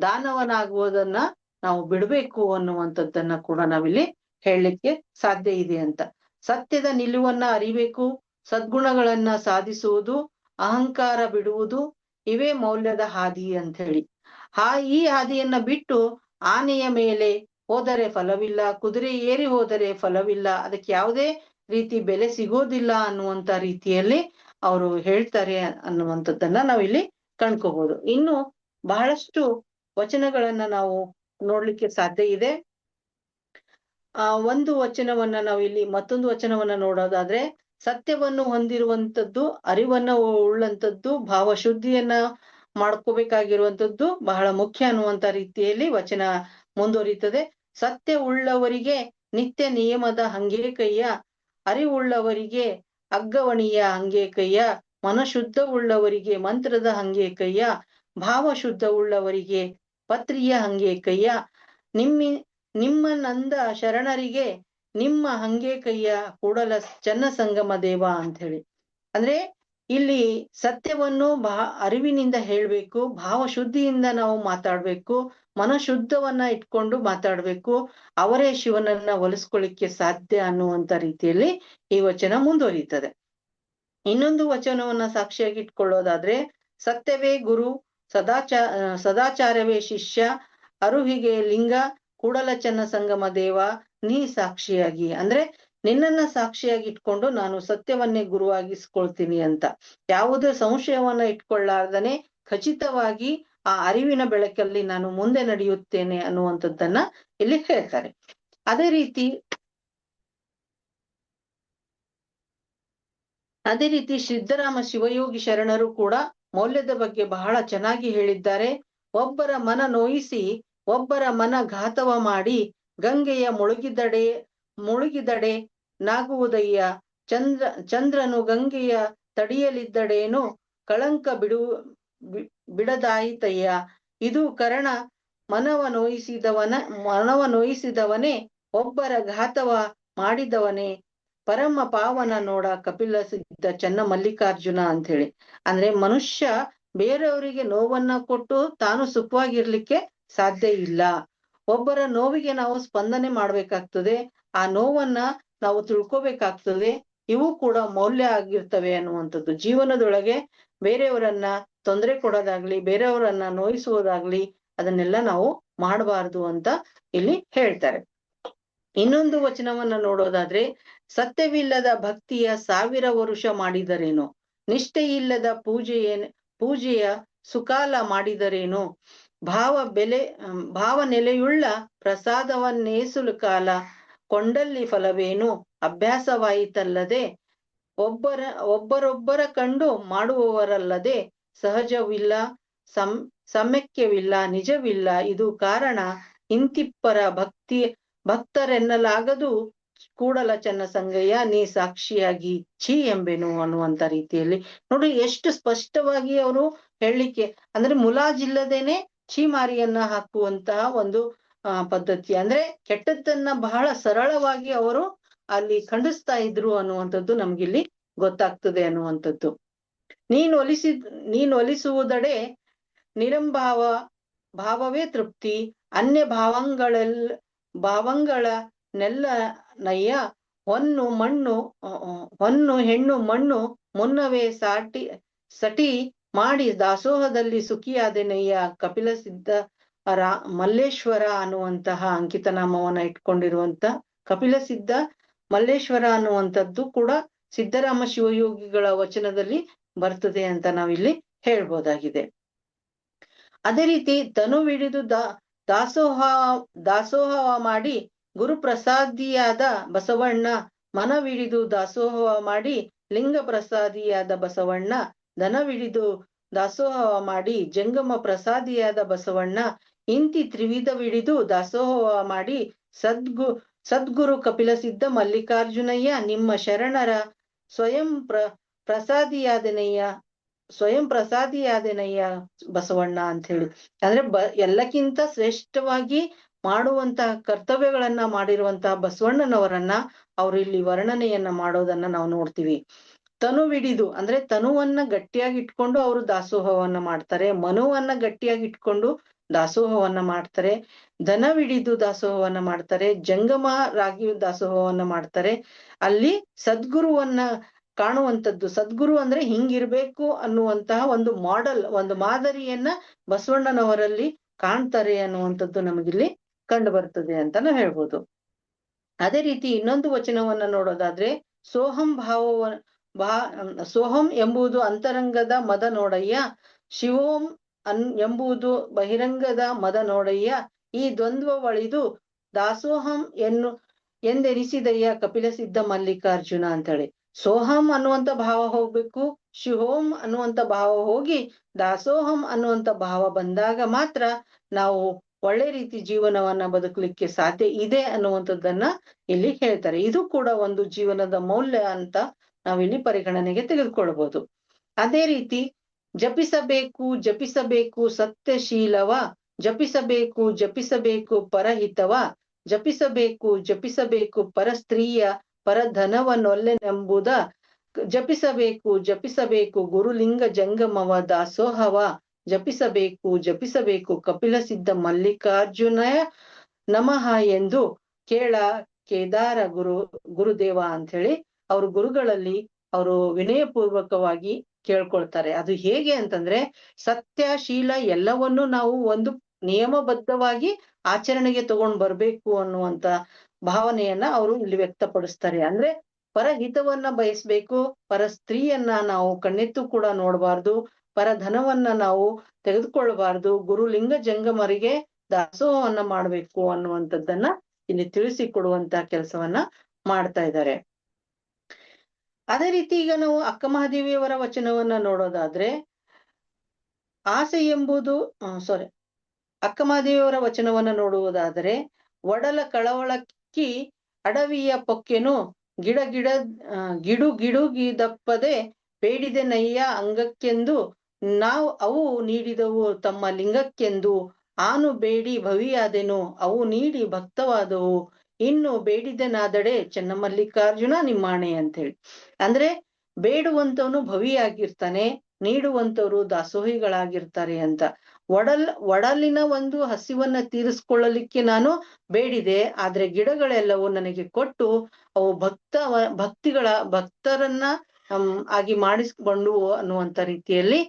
ದಾನವನಾಗುವುದನ್ನ ನಾವು ಬಿಡ್ಬೇಕು ಅನ್ನುವಂಥದ್ದನ್ನ ಕೂಡ ನಾವಿಲ್ಲಿ ಹೇಳಲಿಕ್ಕೆ ಸಾಧ್ಯ ಇದೆ ಅಂತ. ಸತ್ಯದ ನಿಲುವನ್ನ ಅರಿಬೇಕು, ಸದ್ಗುಣಗಳನ್ನ ಸಾಧಿಸುವುದು, ಅಹಂಕಾರ ಬಿಡುವುದು, ಇವೇ ಮೌಲ್ಯದ ಹಾದಿ ಅಂತ ಹೇಳಿ. ಈ ಹಾದಿಯನ್ನ ಬಿಟ್ಟು ಆನೆಯ ಮೇಲೆ ಹೋದರೆ ಫಲವಿಲ್ಲ, ಕುದುರೆ ಏರಿ ಹೋದರೆ ಫಲವಿಲ್ಲ, ಅದಕ್ಕೆ ಯಾವುದೇ ರೀತಿ ಬೆಲೆ ಸಿಗೋದಿಲ್ಲ ಅನ್ನುವಂತ ರೀತಿಯಲ್ಲಿ ಅವರು ಹೇಳ್ತಾರೆ ಅನ್ನುವಂಥದ್ದನ್ನ ನಾವಿಲ್ಲಿ ಕಂಡ್ಕೋಬಹುದು. ಇನ್ನು ಬಹಳಷ್ಟು ವಚನಗಳನ್ನ ನಾವು ನೋಡ್ಲಿಕ್ಕೆ ಸಾಧ್ಯ ಇದೆ. ಒಂದು ವಚನವನ್ನ ನಾವಿಲ್ಲಿ ಮತ್ತೊಂದು ವಚನವನ್ನ ನೋಡೋದಾದ್ರೆ, ಸತ್ಯವನ್ನು ಹೊಂದಿರುವಂಥದ್ದು, ಅರಿವನ್ನ ಉಳ್ಳಂಥದ್ದು, ಭಾವಶುದ್ಧಿಯನ್ನ ಮಾಡ್ಕೋಬೇಕಾಗಿರುವಂಥದ್ದು ಬಹಳ ಮುಖ್ಯ ಅನ್ನುವಂತ ರೀತಿಯಲ್ಲಿ ವಚನ ಮುಂದುವರಿತದೆ. ಸತ್ಯ ಉಳ್ಳವರಿಗೆ ನಿತ್ಯ ನಿಯಮದ ಹಂಗೆ ಕೈಯ, ಅರಿವುಳ್ಳವರಿಗೆ ಅಗ್ಗವಣಿಯ ಹಂಗೆ ಕೈಯ, ಮನಶುದ್ಧ ಉಳ್ಳವರಿಗೆ ಮಂತ್ರದ ಹಂಗೆ ಕೈಯ, ಭಾವಶುದ್ಧ ಉಳ್ಳವರಿಗೆ ಪತ್ರಿಯ ಹಂಗೆ ಕೈಯ, ನಿಮ್ಮ ನಂದ ಶರಣರಿಗೆ ನಿಮ್ಮ ಹಂಗೆ ಕೈಯ ಕೂಡಲ ಚನ್ನ ಸಂಗಮ ದೇವ ಅಂತ ಹೇಳಿ. ಅಂದ್ರೆ ಇಲ್ಲಿ ಸತ್ಯವನ್ನು ಅರಿವಿನಿಂದ ಹೇಳ್ಬೇಕು, ಭಾವಶುದ್ಧಿಯಿಂದ ನಾವು ಮಾತಾಡ್ಬೇಕು, ಮನಶುದ್ಧವನ್ನ ಇಟ್ಕೊಂಡು ಮಾತಾಡ್ಬೇಕು, ಅವರೇ ಶಿವನನ್ನ ಒಲಿಸ್ಕೊಳ್ಳಿಕ್ಕೆ ಸಾಧ್ಯ ಅನ್ನುವಂತ ರೀತಿಯಲ್ಲಿ ಈ ವಚನ ಮುಂದುವರಿಯುತ್ತದೆ. ಇನ್ನೊಂದು ವಚನವನ್ನ ಸಾಕ್ಷಿಯಾಗಿ ಇಟ್ಕೊಳ್ಳೋದಾದ್ರೆ, ಸತ್ಯವೇ ಗುರು, ಸದಾಚಾರವೇ ಶಿಷ್ಯ, ಅರುಹಿಗೆ ಲಿಂಗ, ಕೂಡಲ ಚನ್ನ ಸಂಗಮ ದೇವ ನೀ ಸಾಕ್ಷಿಯಾಗಿ. ಅಂದ್ರೆ ನಿನ್ನನ್ನ ಸಾಕ್ಷಿಯಾಗಿ ಇಟ್ಕೊಂಡು ನಾನು ಸತ್ಯವನ್ನೇ ಗುರುವಾಗಿಸ್ಕೊಳ್ತೀನಿ ಅಂತ, ಯಾವುದೇ ಸಂಶಯವನ್ನ ಇಟ್ಕೊಳ್ಳಾರ್ದನೆ ಖಚಿತವಾಗಿ ಆ ಅರಿವಿನ ಬೆಳಕಲ್ಲಿ ನಾನು ಮುಂದೆ ನಡೆಯುತ್ತೇನೆ ಅನ್ನುವಂಥದ್ದನ್ನ ಇಲ್ಲಿ ಹೇಳ್ತಾರೆ. ಅದೇ ರೀತಿ ಸಿದ್ದರಾಮ ಶಿವಯೋಗಿ ಶರಣರು ಕೂಡ ಮೌಲ್ಯದ ಬಗ್ಗೆ ಬಹಳ ಚೆನ್ನಾಗಿ ಹೇಳಿದ್ದಾರೆ. ಒಬ್ಬರ ಮನ ನೋಯಿಸಿ ಒಬ್ಬರ ಮನ ಘಾತವ ಮಾಡಿ, ಗಂಗೆಯ ಮುಳುಗಿದಡೆ ನಾಗುವುದಯ್ಯ, ಚಂದ್ರನು ಗಂಗೆಯ ತಡಿಯಲಿದ್ದಡೇನು ಕಳಂಕ ಬಿಡದಾಯಿತಯ್ಯ. ಇದು ಕರಣ ಮನವ ನೋಯಿಸಿದವನೇ, ಒಬ್ಬರ ಘಾತವ ಮಾಡಿದವನೇ, ಪರಮ ಪಾವನ ನೋಡ ಕಪಿಲ ಸಿದ್ಧ ಚನ್ನ ಮಲ್ಲಿಕಾರ್ಜುನ ಅಂತ ಹೇಳಿ. ಅಂದ್ರೆ ಮನುಷ್ಯ ಬೇರೆಯವರಿಗೆ ನೋವನ್ನ ಕೊಟ್ಟು ತಾನು ಸುಖವಾಗಿರ್ಲಿಕ್ಕೆ ಸಾಧ್ಯ ಇಲ್ಲ. ಒಬ್ಬರ ನೋವಿಗೆ ನಾವು ಸ್ಪಂದನೆ ಮಾಡ್ಬೇಕಾಗ್ತದೆ, ಆ ನೋವನ್ನ ನಾವು ತಿಳ್ಕೋಬೇಕಾಗ್ತದೆ. ಇವು ಕೂಡ ಮೌಲ್ಯ ಆಗಿರ್ತವೆ ಅನ್ನುವಂಥದ್ದು. ಜೀವನದೊಳಗೆ ಬೇರೆಯವರನ್ನ ತೊಂದರೆ ಕೊಡೋದಾಗ್ಲಿ, ಬೇರೆಯವರನ್ನ ನೋಯಿಸುವುದಾಗ್ಲಿ ಅದನ್ನೆಲ್ಲ ನಾವು ಮಾಡಬಾರ್ದು ಅಂತ ಇಲ್ಲಿ ಹೇಳ್ತಾರೆ. ಇನ್ನೊಂದು ವಚನವನ್ನ ನೋಡೋದಾದ್ರೆ, ಸತ್ಯವಿಲ್ಲದ ಭಕ್ತಿಯ 1000 ವರುಷ ಮಾಡಿದರೇನು, ನಿಷ್ಠೆಯಿಲ್ಲದ ಪೂಜೆಯ ಸುಕಾಲ ಮಾಡಿದರೇನು, ಭಾವ ನೆಲೆಯುಳ್ಳ ಪ್ರಸಾದವನ್ನೇಸುಲು ಕಾಲ ಕೊಂಡಲ್ಲಿ ಫಲವೇನು, ಅಭ್ಯಾಸವಾಯಿತಲ್ಲದೆ ಒಬ್ಬರೊಬ್ಬರ ಕಂಡು ಮಾಡುವವರಲ್ಲದೆ, ಸಹಜವಿಲ್ಲ, ಸಮ್ಯಕ್ಯವಿಲ್ಲ, ನಿಜವಿಲ್ಲ, ಇದು ಕಾರಣ ಇಂತಿಪ್ಪರ ಭಕ್ತರೆನ್ನಲಾಗದು, ಕೂಡಲ ಚೆನ್ನ ಸಂಗಯ್ಯ ನೀ ಸಾಕ್ಷಿಯಾಗಿ ಛೀ ಎಂಬೆನು ಅನ್ನುವಂತ ರೀತಿಯಲ್ಲಿ ನೋಡ್ರಿ ಎಷ್ಟು ಸ್ಪಷ್ಟವಾಗಿ ಅವರು ಹೇಳಲಿಕ್ಕೆ, ಅಂದ್ರೆ ಮುಲಾಜಿಲ್ಲದೇನೆ ಛೀಮಾರಿಯನ್ನ ಹಾಕುವಂತಹ ಒಂದು ಪದ್ಧತಿ. ಅಂದ್ರೆ ಕೆಟ್ಟದ್ದನ್ನ ಬಹಳ ಸರಳವಾಗಿ ಅವರು ಅಲ್ಲಿ ಖಂಡಿಸ್ತಾ ಇದ್ರು ಅನ್ನುವಂಥದ್ದು ನಮ್ಗಿಲ್ಲಿ ಗೊತ್ತಾಗ್ತದೆ ಅನ್ನುವಂಥದ್ದು. ನೀನ್ ಒಲಿಸುವುದಡೆ ನಿರಂಭಾವ ಭಾವವೇ ತೃಪ್ತಿ, ಅನ್ಯ ಭಾವಂಗಳನ್ನೆಲ್ಲ ನಯ್ಯ, ಹೊನ್ನು ಹೆಣ್ಣು ಮಣ್ಣು ಮುನ್ನವೇ ಸಟಿ ಮಾಡಿ ದಾಸೋಹದಲ್ಲಿ ಸುಖಿಯಾದೆನಯ್ಯ. ಕಪಿಲ ಸಿದ್ಧ ಮಲ್ಲೇಶ್ವರ ಅನ್ನುವಂತಹ ಅಂಕಿತನಾಮವನ್ನ ಇಟ್ಕೊಂಡಿರುವಂತ ಕಪಿಲ ಸಿದ್ಧ ಮಲ್ಲೇಶ್ವರ ಅನ್ನುವಂಥದ್ದು ಕೂಡ ಸಿದ್ದರಾಮ ಶಿವಯೋಗಿಗಳ ವಚನದಲ್ಲಿ ಬರ್ತದೆ ಅಂತ ನಾವಿಲ್ಲಿ ಹೇಳ್ಬೋದಾಗಿದೆ. ಅದೇ ರೀತಿ ತನುವಿಡಿದು ದಾಸೋಹ ಮಾಡಿ ಗುರುಪ್ರಸಾದಿಯಾದ ಬಸವಣ್ಣ, ಮನವಿಡಿದು ದಾಸೋಹ ಮಾಡಿ ಲಿಂಗ ಪ್ರಸಾದಿಯಾದ ಬಸವಣ್ಣ, ಧನವಿಡಿದು ದಾಸೋಹ ಮಾಡಿ ಜಂಗಮ ಪ್ರಸಾದಿಯಾದ ಬಸವಣ್ಣ, ಇಂತಿ ತ್ರಿವಿಧವಿಡಿದು ದಾಸೋಹ ಮಾಡಿ ಸದ್ಗುರು ಕಪಿಲ ಸಿದ್ಧ ಮಲ್ಲಿಕಾರ್ಜುನಯ್ಯ, ನಿಮ್ಮ ಶರಣರ ಸ್ವಯಂ ಪ್ರಸಾದಿಯಾದೆನಯ್ಯ ಬಸವಣ್ಣ ಅಂತ ಹೇಳಿ. ಅಂದ್ರೆ ಎಲ್ಲಕ್ಕಿಂತ ಶ್ರೇಷ್ಠವಾಗಿ ಮಾಡುವಂತಹ ಕರ್ತವ್ಯಗಳನ್ನ ಮಾಡಿರುವಂತಹ ಬಸವಣ್ಣನವರನ್ನ ಅವ್ರು ಇಲ್ಲಿ ವರ್ಣನೆಯನ್ನ ಮಾಡೋದನ್ನ ನಾವು ನೋಡ್ತೀವಿ. ತನುವಿಡಿದು ಅಂದ್ರೆ ತನುವನ್ನ ಗಟ್ಟಿಯಾಗಿ ಇಟ್ಕೊಂಡು ಅವರು ದಾಸೋಹವನ್ನ ಮಾಡ್ತಾರೆ, ಮನುವನ್ನ ಗಟ್ಟಿಯಾಗಿ ಇಟ್ಕೊಂಡು ದಾಸೋಹವನ್ನ ಮಾಡ್ತಾರೆ, ಧನವಿಡಿದು ದಾಸೋಹವನ್ನ ಮಾಡ್ತಾರೆ, ಜಂಗಮರಾಗಿ ದಾಸೋಹವನ್ನ ಮಾಡ್ತಾರೆ. ಅಲ್ಲಿ ಸದ್ಗುರುವನ್ನ ಕಾಣುವಂಥದ್ದು, ಸದ್ಗುರು ಅಂದ್ರೆ ಹಿಂಗಿರ್ಬೇಕು ಅನ್ನುವಂತಹ ಒಂದು ಮಾಡೆಲ್, ಒಂದು ಮಾದರಿಯನ್ನ ಬಸವಣ್ಣನವರಲ್ಲಿ ಕಾಣ್ತಾರೆ ಅನ್ನುವಂಥದ್ದು ನಮಗಿಲ್ಲಿ ಕಂಡು ಬರ್ತದೆ ಅಂತಾನು ಹೇಳ್ಬೋದು. ಅದೇ ರೀತಿ ಇನ್ನೊಂದು ವಚನವನ್ನ ನೋಡೋದಾದ್ರೆ, ಸೋಹಂ ಎಂಬುದು ಅಂತರಂಗದ ಮದ ನೋಡಯ್ಯ, ಶಿವೋಂ ಎಂಬುದು ಬಹಿರಂಗದ ಮದ ನೋಡಯ್ಯ, ಈ ದ್ವಂದ್ವವಳಿದು ದಾಸೋಹಂ ಎಂದೆನಿಸಿದಯ್ಯ ಕಪಿಲ ಸಿದ್ಧ ಮಲ್ಲಿಕಾರ್ಜುನ ಅಂತೇಳಿ. ಸೋಹಂ ಅನ್ನುವಂತ ಭಾವ ಹೋಗ್ಬೇಕು, ಶಿವೋಂ ಅನ್ನುವಂತ ಭಾವ ಹೋಗಿ ದಾಸೋಹಂ ಅನ್ನುವಂತ ಭಾವ ಬಂದಾಗ ಮಾತ್ರ ನಾವು ಒಳ್ಳೆ ರೀತಿ ಜೀವನವನ್ನ ಬದುಕಲಿಕ್ಕೆ ಸಾಧ್ಯ ಇದೆ ಅನ್ನುವಂಥದ್ದನ್ನ ಇಲ್ಲಿ ಹೇಳ್ತಾರೆ. ಇದು ಕೂಡ ಒಂದು ಜೀವನದ ಮೌಲ್ಯ ಅಂತ ನಾವಿಲ್ಲಿ ಪರಿಗಣನೆಗೆ ತೆಗೆದುಕೊಳ್ಬಹುದು. ಅದೇ ರೀತಿ ಜಪಿಸಬೇಕು ಸತ್ಯಶೀಲವ, ಜಪಿಸಬೇಕು ಪರಹಿತವ, ಜಪಿಸಬೇಕು ಪರಸ್ತ್ರೀಯ ಪರಧನವನ್ನೊಲ್ಲೆನೆಂಬುದ, ಜಪಿಸಬೇಕು ಗುರುಲಿಂಗ ಜಂಗಮವ ದಾಸೋಹವ, ಜಪಿಸಬೇಕು ಕಪಿಲ ಸಿದ್ಧ ಮಲ್ಲಿಕಾರ್ಜುನ ನಮಃ ಎಂದು ಕೇದಾರ ಗುರುದೇವ ಅಂತ ಹೇಳಿ ಅವರು ಗುರುಗಳಲ್ಲಿ ಅವರು ವಿನಯಪೂರ್ವಕವಾಗಿ ಕೇಳ್ಕೊಳ್ತಾರೆ. ಅದು ಹೇಗೆ ಅಂತಂದ್ರೆ, ಸತ್ಯಶೀಲ ಎಲ್ಲವನ್ನೂ ನಾವು ಒಂದು ನಿಯಮಬದ್ಧವಾಗಿ ಆಚರಣೆಗೆ ತಗೊಂಡ್ ಬರ್ಬೇಕು ಅನ್ನುವಂತ ಭಾವನೆಯನ್ನ ಅವರು ಇಲ್ಲಿ ವ್ಯಕ್ತಪಡಿಸ್ತಾರೆ. ಅಂದ್ರೆ ಪರಹಿತವನ್ನ ಬಯಸ್ಬೇಕು, ಪರ ಸ್ತ್ರೀಯನ್ನ ನಾವು ಕಣ್ಣೆತ್ತು ಕೂಡ ನೋಡಬಾರ್ದು, ಪರಧನವನ್ನ ನಾವು ತೆಗೆದುಕೊಳ್ಬಾರ್ದು, ಗುರುಲಿಂಗ ಜಂಗಮರಿಗೆ ದಾಸೋಹವನ್ನ ಮಾಡ್ಬೇಕು ಅನ್ನುವಂಥದ್ದನ್ನ ಇಲ್ಲಿ ತಿಳಿಸಿಕೊಡುವಂತ ಕೆಲಸವನ್ನ ಮಾಡ್ತಾ ಇದ್ದಾರೆ. ಅದೇ ರೀತಿ ಈಗ ನಾವು ಅಕ್ಕ ಮಹಾದೇವಿಯವರ ವಚನವನ್ನ ನೋಡೋದಾದ್ರೆ, ಆಸೆ ಎಂಬುದು ಅಕ್ಕ ಮಹಾದೇವಿಯವರ ವಚನವನ್ನ ನೋಡುವುದಾದರೆ, ಒಡಲ ಕಳವಳಕ್ಕಿ ಅಡವಿಯ ಪೊಕ್ಕೆನು ಗಿಡುಗಿದಪ್ಪದೆ ಬೇಡಿದೆ ನಯ್ಯ ಅಂಗಕ್ಕೆಂದು, ಅವು ನೀಡಿದವು ತಮ್ಮ ಲಿಂಗಕ್ಕೆಂದು, ಆನು ಬೇಡಿ ಭವಿಯಾದೆನು ಅವು ನೀಡಿ ಭಕ್ತವಾದವು, ಇನ್ನು ಬೇಡಿದೆನಾದಡೆ ಚೆನ್ನಮಲ್ಲಿಕಾರ್ಜುನ ನಿಮ್ಮಾಣೆ ಅಂತೇಳಿ. ಅಂದ್ರೆ ಬೇಡುವಂತವನು ಭವಿಯಾಗಿರ್ತಾನೆ, ನೀಡುವಂತವ್ರು ದಾಸೋಹಿಗಳಾಗಿರ್ತಾರೆ ಅಂತ. ಒಡಲಿನ ಒಂದು ಹಸಿವನ್ನ ತೀರಿಸ್ಕೊಳ್ಳಲಿಕ್ಕೆ ನಾನು ಬೇಡಿದೆ, ಆದ್ರೆ ಗಿಡಗಳೆಲ್ಲವೂ ನನಗೆ ಕೊಟ್ಟು ಅವು ಭಕ್ತರನ್ನ ಆಗಿ ಮಾಡಿಸ್ಕೊಂಡು ಅನ್ನುವಂತ ರೀತಿಯಲ್ಲಿ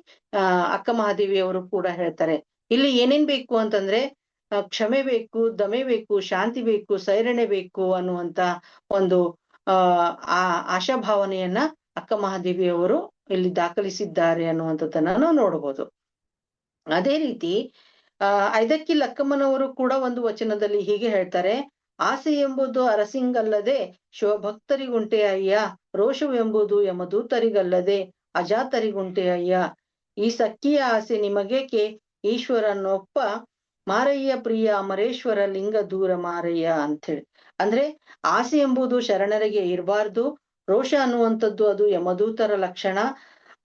ಅಕ್ಕ ಮಹಾದೇವಿಯವರು ಕೂಡ ಹೇಳ್ತಾರೆ. ಇಲ್ಲಿ ಏನೇನ್ ಬೇಕು ಅಂತಂದ್ರೆ, ಕ್ಷಮೆ ಬೇಕು, ದಮೆ ಬೇಕು, ಶಾಂತಿ ಬೇಕು, ಸೈರಣೆ ಬೇಕು ಅನ್ನುವಂತ ಒಂದು ಆಶಾಭಾವನೆಯನ್ನ ಅಕ್ಕ ಮಹಾದೇವಿಯವರು ಇಲ್ಲಿ ದಾಖಲಿಸಿದ್ದಾರೆ ಅನ್ನುವಂಥದ್ದನ್ನ ನಾವು ನೋಡಬಹುದು. ಅದೇ ರೀತಿ ಐದಕ್ಕಿ ಲಕ್ಕಮ್ಮನವರು ಕೂಡ ಒಂದು ವಚನದಲ್ಲಿ ಹೀಗೆ ಹೇಳ್ತಾರೆ, ಆಸೆ ಎಂಬುದು ಅರಸಿಂಗಲ್ಲದೆ ಶಿವಭಕ್ತರಿಗುಂಟೆ ಅಯ್ಯ, ರೋಷವೆಂಬುದು ಯಮದೂತರಿಗಲ್ಲದೆ ಅಜಾತರಿಗುಂಟೆ ಅಯ್ಯ, ಈ ಸಖಿಯ ಆಸೆ ನಿಮಗೇಕೆ ಈಶ್ವರನೊಪ್ಪ ಮಾರಯ್ಯ ಪ್ರಿಯ ಅಮರೇಶ್ವರ ಲಿಂಗ ದೂರ ಮಾರಯ್ಯ ಅಂಥೇಳಿ. ಅಂದ್ರೆ ಆಸೆ ಎಂಬುದು ಶರಣರಿಗೆ ಇರಬಾರ್ದು. ರೋಷ ಅನ್ನುವಂಥದ್ದು ಅದು ಯಮದೂತರ ಲಕ್ಷಣ.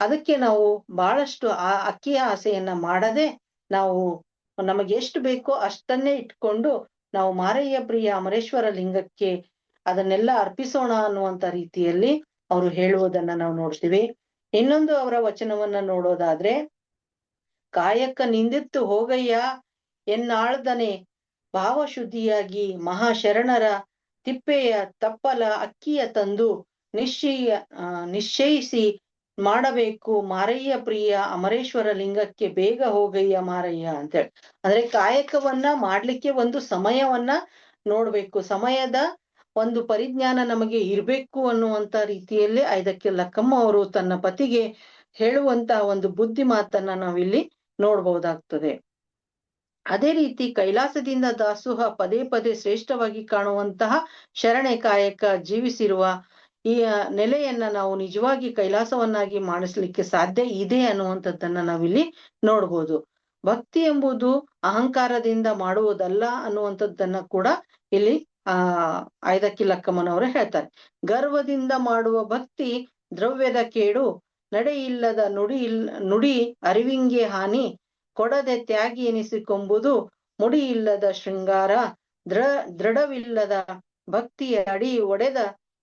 ಅದಕ್ಕೆ ನಾವು ಬಹಳಷ್ಟು ಅಕ್ಕಿಯ ಆಸೆಯನ್ನ ಮಾಡದೆ ನಾವು ನಮಗೆ ಎಷ್ಟು ಬೇಕೋ ಅಷ್ಟನ್ನೇ ಇಟ್ಕೊಂಡು ನಾವು ಮಾರಯ್ಯ ಪ್ರಿಯ ಅಮರೇಶ್ವರ ಲಿಂಗಕ್ಕೆ ಅದನ್ನೆಲ್ಲ ಅರ್ಪಿಸೋಣ ಅನ್ನುವಂತ ರೀತಿಯಲ್ಲಿ ಅವರು ಹೇಳುವುದನ್ನ ನಾವು ನೋಡ್ತೀವಿ. ಇನ್ನೊಂದು ಅವರ ವಚನವನ್ನ ನೋಡೋದಾದ್ರೆ, ಕಾಯಕ ನಿಂದಿತ್ತು ಹೋಗಯ್ಯ ಎನ್ನಾಳ್ದನೆ ಭಾವಶುದ್ಧಿಯಾಗಿ ಮಹಾಶರಣರ ತಿಪ್ಪೆಯ ತಪ್ಪಲ ಅಕ್ಕಿಯ ತಂದು ನಿಶ್ಚಯಿಸಿ ಮಾಡಬೇಕು ಮಾರಯ್ಯ ಪ್ರಿಯ ಅಮರೇಶ್ವರ ಲಿಂಗಕ್ಕೆ ಬೇಗ ಹೋಗಯ್ಯ ಮಾರಯ್ಯ ಅಂತೇಳಿ. ಅಂದ್ರೆ ಕಾಯಕವನ್ನ ಮಾಡ್ಲಿಕ್ಕೆ ಒಂದು ಸಮಯವನ್ನ ನೋಡ್ಬೇಕು, ಸಮಯದ ಒಂದು ಪರಿಜ್ಞಾನ ನಮಗೆ ಇರ್ಬೇಕು ಅನ್ನುವಂತ ರೀತಿಯಲ್ಲಿ ಐದಕ್ಕೆ ಲಕ್ಕಮ್ಮ ಅವರು ತನ್ನ ಪತಿಗೆ ಹೇಳುವಂತಹ ಒಂದು ಬುದ್ಧಿ ಮಾತನ್ನ ನಾವಿಲ್ಲಿ ನೋಡ್ಬಹುದಾಗ್ತದೆ. ಅದೇ ರೀತಿ ಕೈಲಾಸದಿಂದ ದಾಸೋಹ ಪದೇ ಪದೇ ಶ್ರೇಷ್ಠವಾಗಿ ಕಾಣುವಂತಹ ಶರಣೆ ಕಾಯಕ ಜೀವಿಸಿರುವ ಈ ನೆಲೆಯನ್ನ ನಾವು ನಿಜವಾಗಿ ಕೈಲಾಸವನ್ನಾಗಿ ಮಾಡಿಸ್ಲಿಕ್ಕೆ ಸಾಧ್ಯ ಇದೆ ಅನ್ನುವಂಥದ್ದನ್ನ ನಾವಿಲ್ಲಿ ನೋಡ್ಬೋದು. ಭಕ್ತಿ ಎಂಬುದು ಅಹಂಕಾರದಿಂದ ಮಾಡುವುದಲ್ಲ ಅನ್ನುವಂಥದ್ದನ್ನ ಕೂಡ ಇಲ್ಲಿ ಐದಕ್ಕಿ ಲಕ್ಕಮ್ಮನವರು ಹೇಳ್ತಾರೆ. ಗರ್ವದಿಂದ ಮಾಡುವ ಭಕ್ತಿ ದ್ರವ್ಯದ ಕೇಡು, ನಡೆಯಿಲ್ಲದ ನುಡಿ ಅರಿವಿಂಗೆ ಹಾನಿ, ಕೊಡದೆ ತ್ಯಾಗಿ ಎನಿಸಿಕೊಂಬುದು ಮುಡಿ ಇಲ್ಲದ ಶೃಂಗಾರ, ದೃಢವಿಲ್ಲದ ಭಕ್ತಿಯ ಅಡಿ ಒಡೆದ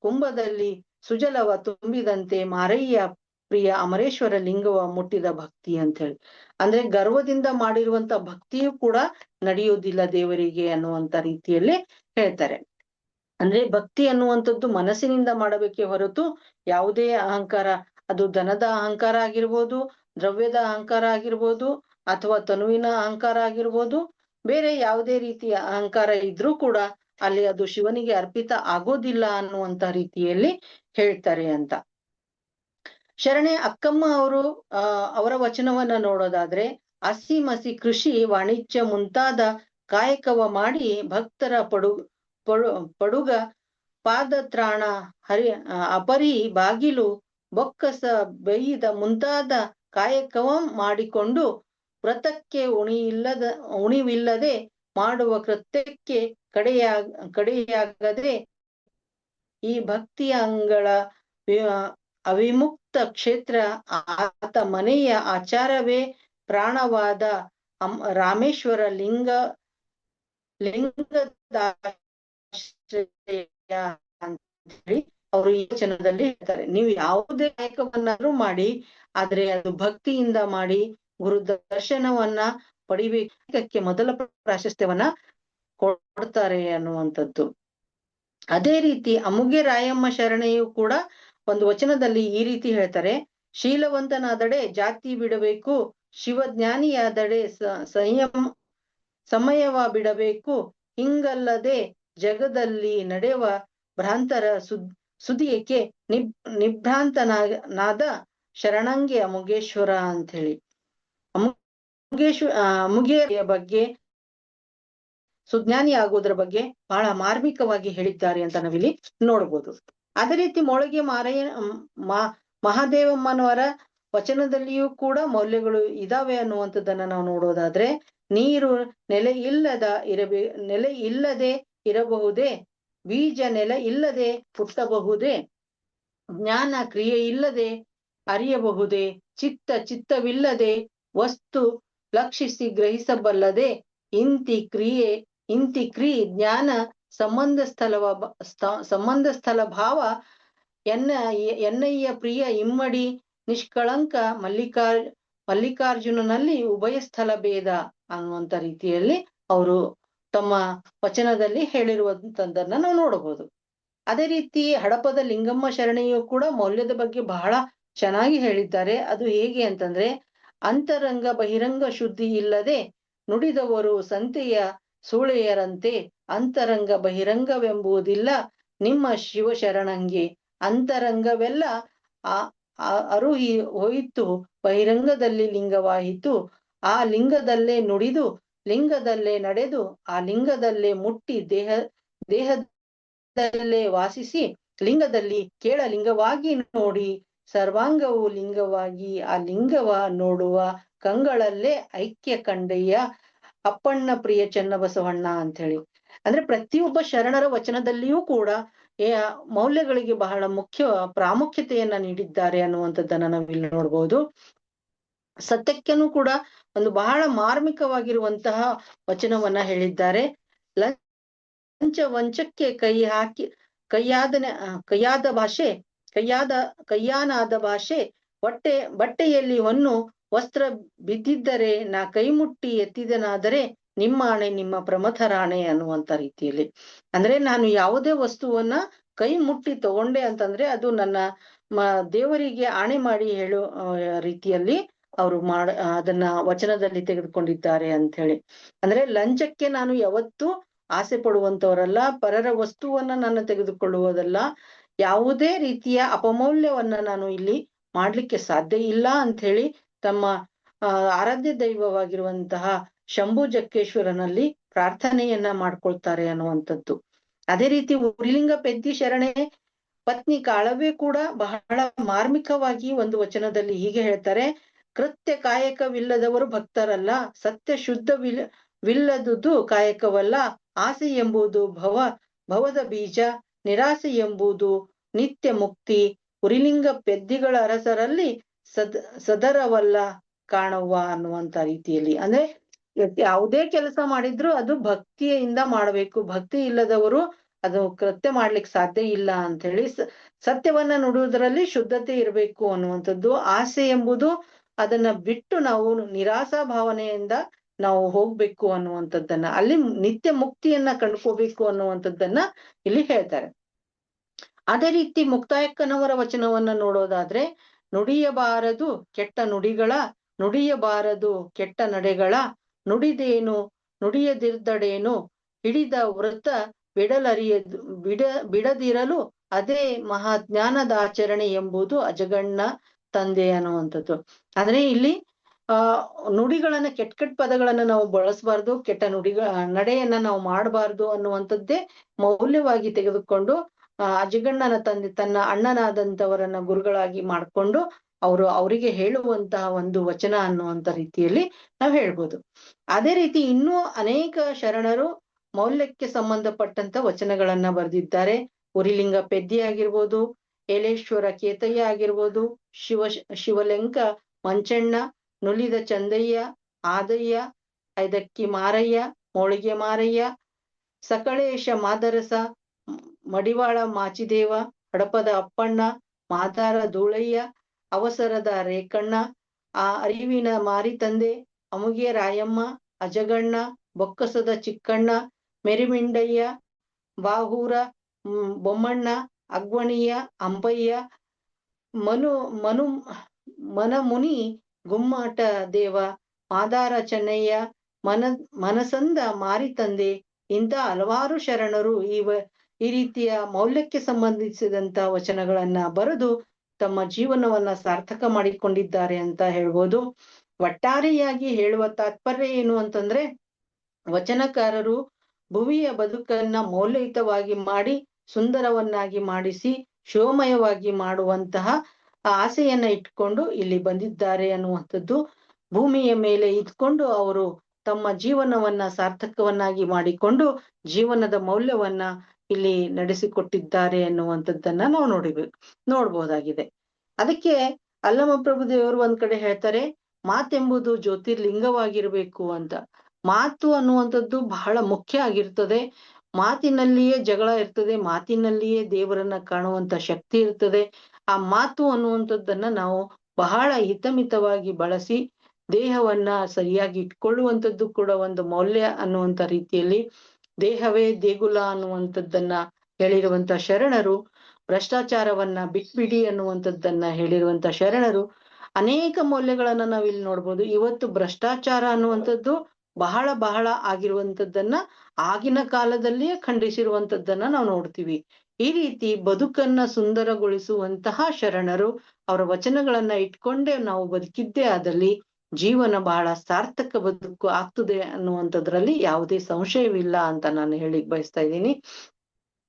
ಕುಂಭದಲ್ಲಿ ಸುಜಲವ ತುಂಬಿದಂತೆ ಮಾರಯ್ಯ ಪ್ರಿಯ ಅಮರೇಶ್ವರ ಲಿಂಗವ ಮುಟ್ಟಿದ ಭಕ್ತಿ ಅಂತ ಹೇಳಿ. ಅಂದ್ರೆ ಗರ್ವದಿಂದ ಮಾಡಿರುವಂತ ಭಕ್ತಿಯೂ ಕೂಡ ನಡೆಯುವುದಿಲ್ಲ ದೇವರಿಗೆ ಅನ್ನುವಂತ ರೀತಿಯಲ್ಲಿ ಹೇಳ್ತಾರೆ. ಅಂದ್ರೆ ಭಕ್ತಿ ಅನ್ನುವಂಥದ್ದು ಮನಸ್ಸಿನಿಂದ ಮಾಡಬೇಕೇ ಹೊರತು ಯಾವುದೇ ಅಹಂಕಾರ, ಅದು ಧನದ ಅಹಂಕಾರ ಆಗಿರ್ಬೋದು, ದ್ರವ್ಯದ ಅಹಂಕಾರ ಆಗಿರ್ಬೋದು, ಅಥವಾ ತನುವಿನ ಅಹಂಕಾರ ಆಗಿರ್ಬೋದು, ಬೇರೆ ಯಾವುದೇ ರೀತಿಯ ಅಹಂಕಾರ ಇದ್ರೂ ಕೂಡ ಅಲ್ಲಿ ಅದು ಶಿವನಿಗೆ ಅರ್ಪಿತ ಆಗೋದಿಲ್ಲ ಅನ್ನುವಂತ ರೀತಿಯಲ್ಲಿ ಹೇಳ್ತಾರೆ ಅಂತ. ಶರಣೆ ಅಕ್ಕಮ್ಮ ಅವರು ಅವರ ವಚನವನ್ನ ನೋಡೋದಾದ್ರೆ, ಹಸಿ ಮಸಿ ಕೃಷಿ ವಾಣಿಜ್ಯ ಮುಂತಾದ ಕಾಯಕವ ಮಾಡಿ ಭಕ್ತರ ಪಡುಗ ಪಾದತ್ರಾಣ ಅಪರಿ ಬಾಗಿಲು ಬೊಕ್ಕಸ ಬೈದ ಮುಂತಾದ ಕಾಯಕವ ಮಾಡಿಕೊಂಡು ವ್ರತಕ್ಕೆ ಉಣಿವಿಲ್ಲದೆ ಮಾಡುವ ಕೃತ್ಯಕ್ಕೆ ಕಡೆಯಾಗದೆ ಈ ಭಕ್ತಿಯ ಅಂಗಳ ಅವಿಮುಕ್ತ ಕ್ಷೇತ್ರ ಆತ ಮನೆಯ ಆಚಾರವೇ ಪ್ರಾಣವಾದ ರಾಮೇಶ್ವರ ಹೇಳಿ ಅವರು ಈ ವಚನದಲ್ಲಿ ಹೇಳ್ತಾರೆ. ನೀವು ಯಾವುದೇ ಕಾಯಕವನ್ನಾದ್ರೂ ಮಾಡಿ, ಆದ್ರೆ ಅದು ಭಕ್ತಿಯಿಂದ ಮಾಡಿ ಗುರು ದರ್ಶನವನ್ನ ಪಡಿಬೇಕಕ್ಕೆ ಮೊದಲ ಪ್ರಾಶಸ್ತ್ಯವನ್ನ ಕೊಡ್ತಾರೆ ಅನ್ನುವಂಥದ್ದು. ಅದೇ ರೀತಿ ಅಮುಗೆ ರಾಯಮ್ಮ ಶರಣೆಯು ಕೂಡ ಒಂದು ವಚನದಲ್ಲಿ ಈ ರೀತಿ ಹೇಳ್ತಾರೆ, ಶೀಲವಂತನಾದಡೆ ಜಾತಿ ಬಿಡಬೇಕು, ಶಿವಜ್ಞಾನಿಯಾದಡೆ ಸಮಯವ ಬಿಡಬೇಕು, ಹಿಂಗಲ್ಲದೆ ಜಗದಲ್ಲಿ ನಡೆವ ಭ್ರಾಂತರ ಸುದಿಯಕ್ಕೆ ನಿಭ್ರಾಂತನಾದ ಶರಣಂಗೆ ಅಮುಗೇಶ್ವರ ಅಂತ ಹೇಳಿ. ಅಮುಗೆಯ ಬಗ್ಗೆ, ಸುಜ್ಞಾನಿ ಆಗುವುದರ ಬಗ್ಗೆ ಬಹಳ ಮಾರ್ಮಿಕವಾಗಿ ಹೇಳಿದ್ದಾರೆ ಅಂತ ನಾವಿಲ್ಲಿ ನೋಡ್ಬೋದು. ಅದೇ ರೀತಿ ಮೊಳಗೆ ಮಹಾದೇವಮ್ಮನವರ ವಚನದಲ್ಲಿಯೂ ಕೂಡ ಮೌಲ್ಯಗಳು ಇದಾವೆ ಅನ್ನುವಂಥದ್ದನ್ನ ನಾವು ನೋಡೋದಾದ್ರೆ, ನೀರು ನೆಲೆ ಇಲ್ಲದೆ ಇರಬಹುದೇ, ಬೀಜ ನೆಲೆ ಇಲ್ಲದೆ ಹುಟ್ಟಬಹುದೇ, ಜ್ಞಾನ ಕ್ರಿಯೆ ಇಲ್ಲದೆ ಅರಿಯಬಹುದೇ, ಚಿತ್ತವಿಲ್ಲದೆ ವಸ್ತು ಲಕ್ಷಿಸಿ ಗ್ರಹಿಸಬಲ್ಲದೆ, ಇಂತಿ ಕ್ರಿಯೆ ಜ್ಞಾನ ಸಂಬಂಧ ಸ್ಥಳ ಭಾವ ಎನ್ನಯ್ಯ ಪ್ರಿಯ ಇಮ್ಮಡಿ ನಿಷ್ಕಳಂಕ ಮಲ್ಲಿಕಾರ್ಜುನನಲ್ಲಿ ಉಭಯ ಸ್ಥಳ ಭೇದ ಅನ್ನುವಂತ ರೀತಿಯಲ್ಲಿ ಅವರು ತಮ್ಮ ವಚನದಲ್ಲಿ ಹೇಳಿರುವಂತದ್ದನ್ನ ನಾವು ನೋಡಬಹುದು. ಅದೇ ರೀತಿ ಹಡಪದ ಲಿಂಗಮ್ಮ ಶರಣೆಯು ಕೂಡ ಮೌಲ್ಯದ ಬಗ್ಗೆ ಬಹಳ ಚೆನ್ನಾಗಿ ಹೇಳಿದ್ದಾರೆ. ಅದು ಹೇಗೆ ಅಂತಂದ್ರೆ, ಅಂತರಂಗ ಬಹಿರಂಗ ಶುದ್ಧಿ ಇಲ್ಲದೆ ನುಡಿದವರು ಸಂತೆಯ ಸೂಳೆಯರಂತೆ, ಅಂತರಂಗ ಬಹಿರಂಗವೆಂಬುದಿಲ್ಲ ನಿಮ್ಮ ಶಿವಶರಣಂಗೆ, ಅಂತರಂಗವೆಲ್ಲ ಅರುಹಿ ಹೋಯಿತು ಬಹಿರಂಗದಲ್ಲಿ ಲಿಂಗವಾಯಿತು, ಆ ಲಿಂಗದಲ್ಲೇ ನುಡಿದು ಲಿಂಗದಲ್ಲೇ ನಡೆದು ಆ ಲಿಂಗದಲ್ಲೇ ಮುಟ್ಟಿ ದೇಹದಲ್ಲೇ ವಾಸಿಸಿ ಲಿಂಗದಲ್ಲಿ ಕೇಳ ಲಿಂಗವಾಗಿ ನೋಡಿ ಸರ್ವಾಂಗವು ಲಿಂಗವಾಗಿ ಆ ಲಿಂಗವ ನೋಡುವ ಕಂಗಳಲ್ಲೇ ಐಕ್ಯ ಕಂಡಯ್ಯ ಅಪ್ಪಣ್ಣ ಪ್ರಿಯ ಚನ್ನಬಸವಣ್ಣ ಅಂತ ಹೇಳಿ. ಅಂದ್ರೆ ಪ್ರತಿಯೊಬ್ಬ ಶರಣರ ವಚನದಲ್ಲಿಯೂ ಕೂಡ ಮೌಲ್ಯಗಳಿಗೆ ಬಹಳ ಮುಖ್ಯ ಪ್ರಾಮುಖ್ಯತೆಯನ್ನ ನೀಡಿದ್ದಾರೆ ಅನ್ನುವಂಥದ್ದನ್ನ ನಾವಿಲ್ಲಿ ನೋಡ್ಬೋದು. ಸತ್ಯಕ್ಕೂ ಕೂಡ ಒಂದು ಬಹಳ ಮಾರ್ಮಿಕವಾಗಿರುವಂತಹ ವಚನವನ್ನ ಹೇಳಿದ್ದಾರೆ. ಲಂಚ ವಂಚಕ್ಕೆ ಕೈಯಾದ ಭಾಷೆ ಕೈಯಾನಾದ ಭಾಷೆ ಬಟ್ಟೆಯಲ್ಲಿ ಹೊನ್ನು ವಸ್ತ್ರ ಬಿದ್ದಿದ್ದರೆ ನಾ ಕೈ ಮುಟ್ಟಿ ಎತ್ತಿದನಾದರೆ ನಿಮ್ಮ ಆಣೆ ನಿಮ್ಮ ಪ್ರಮಥರಾಣೆ ಅನ್ನುವಂತ ರೀತಿಯಲ್ಲಿ. ಅಂದ್ರೆ ನಾನು ಯಾವುದೇ ವಸ್ತುವನ್ನ ಕೈ ಮುಟ್ಟಿ ತಗೊಂಡೆ ಅಂತಂದ್ರೆ ಅದು ನನ್ನ ದೇವರಿಗೆ ಆಣೆ ಮಾಡಿ ಹೇಳೋ ರೀತಿಯಲ್ಲಿ ಅವರು ಅದನ್ನ ವಚನದಲ್ಲಿ ತೆಗೆದುಕೊಂಡಿದ್ದಾರೆ ಅಂತ ಹೇಳಿ. ಅಂದ್ರೆ ಲಂಚಕ್ಕೆ ನಾನು ಯಾವತ್ತೂ ಆಸೆ ಪಡುವಂತವರಲ್ಲ, ಪರರ ವಸ್ತುವನ್ನ ನಾನು ತೆಗೆದುಕೊಳ್ಳುವುದಲ್ಲ, ಯಾವುದೇ ರೀತಿಯ ಅಪಮೌಲ್ಯವನ್ನ ನಾನು ಇಲ್ಲಿ ಮಾಡ್ಲಿಕ್ಕೆ ಸಾಧ್ಯ ಇಲ್ಲ ಅಂತ ಹೇಳಿ ತಮ್ಮ ಆರಾಧ್ಯ ದೈವವಾಗಿರುವಂತಹ ಶಂಭು ಜಕ್ಕೇಶ್ವರನಲ್ಲಿ ಪ್ರಾರ್ಥನೆಯನ್ನ ಮಾಡ್ಕೊಳ್ತಾರೆ ಅನ್ನುವಂಥದ್ದು. ಅದೇ ರೀತಿ ಉರಿಲಿಂಗ ಪೆದ್ದಿ ಶರಣೆ ಪತ್ನಿ ಕಾಳವೆ ಕೂಡ ಬಹಳ ಮಾರ್ಮಿಕವಾಗಿ ಒಂದು ವಚನದಲ್ಲಿ ಹೀಗೆ ಹೇಳ್ತಾರೆ: ಕೃತ್ಯ ಕಾಯಕವಿಲ್ಲದವರು ಭಕ್ತರಲ್ಲ, ಸತ್ಯ ಶುದ್ಧವಿಲ್ಲದುದು ಕಾಯಕವಲ್ಲ, ಆಸೆ ಎಂಬುದು ಭವದ ಬೀಜ, ನಿರಾಸೆ ಎಂಬುದು ನಿತ್ಯ ಮುಕ್ತಿ, ಉರಿಲಿಂಗ ಪೆದ್ದಿಗಳ ಅರಸರಲ್ಲಿ ಸದರವಲ್ಲ ಕಾಣವ್ವ ಅನ್ನುವಂತ ರೀತಿಯಲ್ಲಿ. ಅಂದ್ರೆ ಯಾವುದೇ ಕೆಲಸ ಮಾಡಿದ್ರು ಅದು ಭಕ್ತಿಯಿಂದ ಮಾಡಬೇಕು, ಭಕ್ತಿ ಇಲ್ಲದವರು ಅದು ಕೃತ್ಯ ಮಾಡ್ಲಿಕ್ಕೆ ಸಾಧ್ಯ ಇಲ್ಲ ಅಂತ ಹೇಳಿ, ಸತ್ಯವನ್ನ ನುಡುವುದರಲ್ಲಿ ಶುದ್ಧತೆ ಇರಬೇಕು ಅನ್ನುವಂಥದ್ದು. ಆಸೆ ಎಂಬುದು ಅದನ್ನ ಬಿಟ್ಟು ನಾವು ನಿರಾಸಾ ಭಾವನೆಯಿಂದ ನಾವು ಹೋಗ್ಬೇಕು ಅನ್ನುವಂಥದ್ದನ್ನ, ಅಲ್ಲಿ ನಿತ್ಯ ಮುಕ್ತಿಯನ್ನ ಕಂಡುಕೋಬೇಕು ಅನ್ನುವಂಥದ್ದನ್ನ ಇಲ್ಲಿ ಹೇಳ್ತಾರೆ. ಅದೇ ರೀತಿ ಮುಕ್ತಾಯಕ್ಕನವರ ವಚನವನ್ನ ನೋಡೋದಾದ್ರೆ, ನುಡಿಯಬಾರದು ಕೆಟ್ಟ ನುಡಿಗಳ, ನುಡಿಯಬಾರದು ಕೆಟ್ಟ ನಡೆಗಳ, ನುಡಿದೇನು ನುಡಿಯದಿರ್ದಡೇನು, ಹಿಡಿದ ವೃತ್ತ ಬಿಡದಿರಲು ಅದೇ ಮಹಾಜ್ಞಾನದ ಆಚರಣೆ ಎಂಬುದು ಅಜಗಣ್ಣ ತಂದೆ ಅನ್ನುವಂಥದ್ದು. ಅಂದ್ರೆ ಇಲ್ಲಿ ನುಡಿಗಳನ್ನ ಕೆಟ್ಟ ಪದಗಳನ್ನ ನಾವು ಬಳಸಬಾರ್ದು, ಕೆಟ್ಟ ನಡೆಯನ್ನ ನಾವು ಮಾಡಬಾರ್ದು ಅನ್ನುವಂಥದ್ದೇ ಮೌಲ್ಯವಾಗಿ ತೆಗೆದುಕೊಂಡು ಅಜಗಣ್ಣನ ತಂದೆ ತನ್ನ ಅಣ್ಣನಾದಂಥವರನ್ನ ಗುರುಗಳಾಗಿ ಮಾಡ್ಕೊಂಡು ಅವರಿಗೆ ಹೇಳುವಂತಹ ಒಂದು ವಚನ ಅನ್ನುವಂತ ರೀತಿಯಲ್ಲಿ ನಾವು ಹೇಳ್ಬೋದು. ಅದೇ ರೀತಿ ಇನ್ನೂ ಅನೇಕ ಶರಣರು ಮೌಲ್ಯಕ್ಕೆ ಸಂಬಂಧಪಟ್ಟಂತ ವಚನಗಳನ್ನ ಬರೆದಿದ್ದಾರೆ. ಉರಿಲಿಂಗ ಪೆದ್ದಿ ಆಗಿರ್ಬೋದು, ಏಲೇಶ್ವರ ಕೇತಯ್ಯ ಆಗಿರ್ಬೋದು, ಶಿವಲೆಂಕ ಮಂಚಣ್ಣ, ನುಲಿದ ಚಂದಯ್ಯ, ಆದಯ್ಯ, ಐದಕ್ಕಿ ಮಾರಯ್ಯ, ಮೋಳಿಗೆ ಮಾರಯ್ಯ, ಸಕಳೇಶ ಮಾದರಸ, ಮಡಿವಾಳ ಮಾಚಿದೇವ, ಹಡಪದ ಅಪ್ಪಣ್ಣ, ಮಾದಾರ ಧೂಳಯ್ಯ, ಅವಸರದ ರೇಕಣ್ಣ, ಅರಿವಿನ ಮಾರಿತಂದೆ, ಅಮುಗೆ ರಾಯಮ್ಮ, ಅಜಗಣ್ಣ, ಬೊಕ್ಕಸದ ಚಿಕ್ಕಣ್ಣ, ಮೆರಿಮಿಂಡಯ್ಯ, ಬಾಹೂರ ಬೊಮ್ಮಣ್ಣ, ಅಗ್ವಣಿಯ ಅಂಬಯ್ಯ, ಮನಮುನಿ ಗುಮ್ಮಾಟ ದೇವ, ಮಾದಾರ ಚೆನ್ನಯ್ಯ, ಮನಸಂದ ಮಾರಿತಂದೆ, ಇಂಥ ಹಲವಾರು ಶರಣರು ಈ ರೀತಿಯ ಮೌಲ್ಯಕ್ಕೆ ಸಂಬಂಧಿಸಿದಂತ ವಚನಗಳನ್ನ ಬರೆದು ತಮ್ಮ ಜೀವನವನ್ನ ಸಾರ್ಥಕ ಮಾಡಿಕೊಂಡಿದ್ದಾರೆ ಅಂತ ಹೇಳ್ಬೋದು. ಒಟ್ಟಾರೆಯಾಗಿ ಹೇಳುವ ತಾತ್ಪರ್ಯ ಏನು ಅಂತಂದ್ರೆ, ವಚನಕಾರರು ಭುವಿಯ ಬದುಕನ್ನ ಮೌಲ್ಯಯುತವಾಗಿ ಮಾಡಿ ಸುಂದರವನ್ನಾಗಿ ಮಾಡಿಸಿ ಶಿವಮಯವಾಗಿ ಮಾಡುವಂತಹ ಆಸೆಯನ್ನ ಇಟ್ಕೊಂಡು ಇಲ್ಲಿ ಬಂದಿದ್ದಾರೆ ಅನ್ನುವಂಥದ್ದು. ಭೂಮಿಯ ಮೇಲೆ ಇದ್ಕೊಂಡು ಅವರು ತಮ್ಮ ಜೀವನವನ್ನ ಸಾರ್ಥಕವನ್ನಾಗಿ ಮಾಡಿಕೊಂಡು ಜೀವನದ ಮೌಲ್ಯವನ್ನ ಇಲ್ಲಿ ನಡೆಸಿಕೊಟ್ಟಿದ್ದಾರೆ ಅನ್ನುವಂಥದ್ದನ್ನ ನಾವು ನೋಡ್ಬೋದಾಗಿದೆ. ಅದಕ್ಕೆ ಅಲ್ಲಮ ಪ್ರಭುದೇವರು ಒಂದ್ ಕಡೆ ಹೇಳ್ತಾರೆ, ಮಾತೆಂಬುದು ಜ್ಯೋತಿರ್ಲಿಂಗವಾಗಿರ್ಬೇಕು ಅಂತ. ಮಾತು ಅನ್ನುವಂಥದ್ದು ಬಹಳ ಮುಖ್ಯ ಆಗಿರ್ತದೆ. ಮಾತಿನಲ್ಲಿಯೇ ಜಗಳ ಇರ್ತದೆ, ಮಾತಿನಲ್ಲಿಯೇ ದೇವರನ್ನ ಕಾಣುವಂತ ಶಕ್ತಿ ಇರ್ತದೆ. ಆ ಮಾತು ಅನ್ನುವಂಥದ್ದನ್ನ ನಾವು ಬಹಳ ಹಿತಮಿತವಾಗಿ ಬಳಸಿ ದೇಹವನ್ನ ಸರಿಯಾಗಿ ಇಟ್ಕೊಳ್ಳುವಂಥದ್ದು ಕೂಡ ಒಂದು ಮೌಲ್ಯ ಅನ್ನುವಂತ ರೀತಿಯಲ್ಲಿ, ದೇಹವೇ ದೇಗುಲ ಅನ್ನುವಂಥದ್ದನ್ನ ಹೇಳಿರುವಂತ ಶರಣರು, ಭ್ರಷ್ಟಾಚಾರವನ್ನ ಬಿಟ್ಬಿಡಿ ಅನ್ನುವಂಥದ್ದನ್ನ ಹೇಳಿರುವಂತ ಶರಣರು, ಅನೇಕ ಮೌಲ್ಯಗಳನ್ನ ನಾವಿಲ್ಲಿ ನೋಡ್ಬೋದು. ಇವತ್ತು ಭ್ರಷ್ಟಾಚಾರ ಅನ್ನುವಂಥದ್ದು ಬಹಳ ಬಹಳ ಆಗಿರುವಂತದ್ದನ್ನ ಆಗಿನ ಕಾಲದಲ್ಲಿಯೇ ಖಂಡಿಸಿರುವಂತದ್ದನ್ನ ನಾವು ನೋಡ್ತೀವಿ. ಈ ರೀತಿ ಬದುಕನ್ನ ಸುಂದರಗೊಳಿಸುವಂತಹ ಶರಣರು ಅವರ ವಚನಗಳನ್ನ ಇಟ್ಕೊಂಡೇ ನಾವು ಬದುಕಿದ್ದೇ ಆದಲ್ಲಿ ಜೀವನ ಬಹಳ ಸಾರ್ಥಕ ಬದುಕು ಆಗ್ತದೆ ಅನ್ನುವಂಥದ್ರಲ್ಲಿ ಯಾವುದೇ ಸಂಶಯವಿಲ್ಲ ಅಂತ ನಾನು ಹೇಳಿಕ್ ಬಯಸ್ತಾ ಇದ್ದೀನಿ.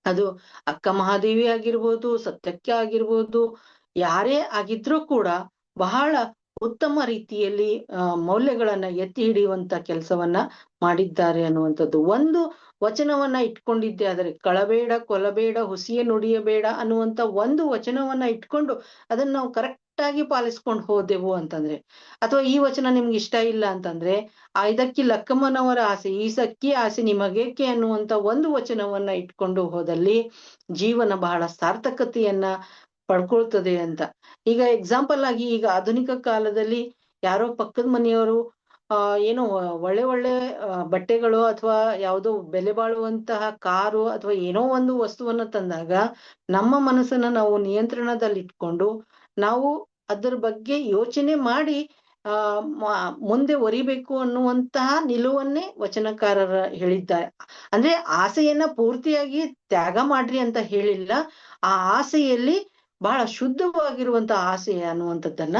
ಅದು ಅಕ್ಕ ಮಹಾದೇವಿ ಆಗಿರ್ಬೋದು, ಸತ್ಯಕ್ಕೆ ಆಗಿರ್ಬೋದು, ಯಾರೇ ಆಗಿದ್ರೂ ಕೂಡ ಬಹಳ ಉತ್ತಮ ರೀತಿಯಲ್ಲಿ ಮೌಲ್ಯಗಳನ್ನ ಎತ್ತಿ ಹಿಡಿಯುವಂತ ಕೆಲಸವನ್ನ ಮಾಡಿದ್ದಾರೆ ಅನ್ನುವಂಥದ್ದು. ಒಂದು ವಚನವನ್ನ ಇಟ್ಕೊಂಡಿದ್ದೆ ಆದರೆ ಕಳಬೇಡ, ಕೊಲಬೇಡ, ಹುಸಿಯೇ ನುಡಿಯಬೇಡ ಅನ್ನುವಂತ ಒಂದು ವಚನವನ್ನ ಇಟ್ಕೊಂಡು ಅದನ್ನ ನಾವು ಕರೆಕ್ಟ್ ಆಗಿ ಪಾಲಿಸ್ಕೊಂಡು ಹೋದೆವು ಅಂತಂದ್ರೆ, ಅಥವಾ ಈ ವಚನ ನಿಮ್ಗೆ ಇಷ್ಟ ಇಲ್ಲ ಅಂತಂದ್ರೆ, ಇದಕ್ಕಿ ಲಕ್ಕಮ್ಮನವರ ಆಸೆ ಈ ಸಕ್ಕಿ ಆಸೆ ನಿಮಗೇಕೆ ಅನ್ನುವಂತ ಒಂದು ವಚನವನ್ನ ಇಟ್ಕೊಂಡು ಹೋದಲ್ಲಿ ಜೀವನ ಬಹಳ ಸಾರ್ಥಕತೆಯನ್ನ ಪಡ್ಕೊಳ್ತದೆ ಅಂತ. ಈಗ ಎಕ್ಸಾಂಪಲ್ ಆಗಿ ಈಗ ಆಧುನಿಕ ಕಾಲದಲ್ಲಿ ಯಾರೋ ಪಕ್ಕದ ಮನೆಯವರು ಏನೋ ಒಳ್ಳೆ ಒಳ್ಳೆ ಬಟ್ಟೆಗಳು ಅಥವಾ ಯಾವುದೋ ಬೆಲೆ ಬಾಳುವಂತಹ ಕಾರು ಅಥವಾ ಏನೋ ಒಂದು ವಸ್ತುವನ್ನ ತಂದಾಗ ನಮ್ಮ ಮನಸ್ಸನ್ನ ನಾವು ನಿಯಂತ್ರಣದಲ್ಲಿ ಇಟ್ಕೊಂಡು ನಾವು ಅದರ ಬಗ್ಗೆ ಯೋಚನೆ ಮಾಡಿ ಮುಂದೆ ಒರಿಬೇಕು ಅನ್ನುವಂತಹ ನಿಲುವನ್ನೇ ವಚನಕಾರರ ಹೇಳಿದ್ದಾರೆ. ಅಂದ್ರೆ ಆಸೆಯನ್ನ ಪೂರ್ತಿಯಾಗಿ ತ್ಯಾಗ ಮಾಡ್ರಿ ಅಂತ ಹೇಳಿಲ್ಲ, ಆ ಆಸೆಯಲ್ಲಿ ಬಹಳ ಶುದ್ಧವಾಗಿರುವಂತ ಆಸೆ ಅನ್ನುವಂಥದ್ದನ್ನ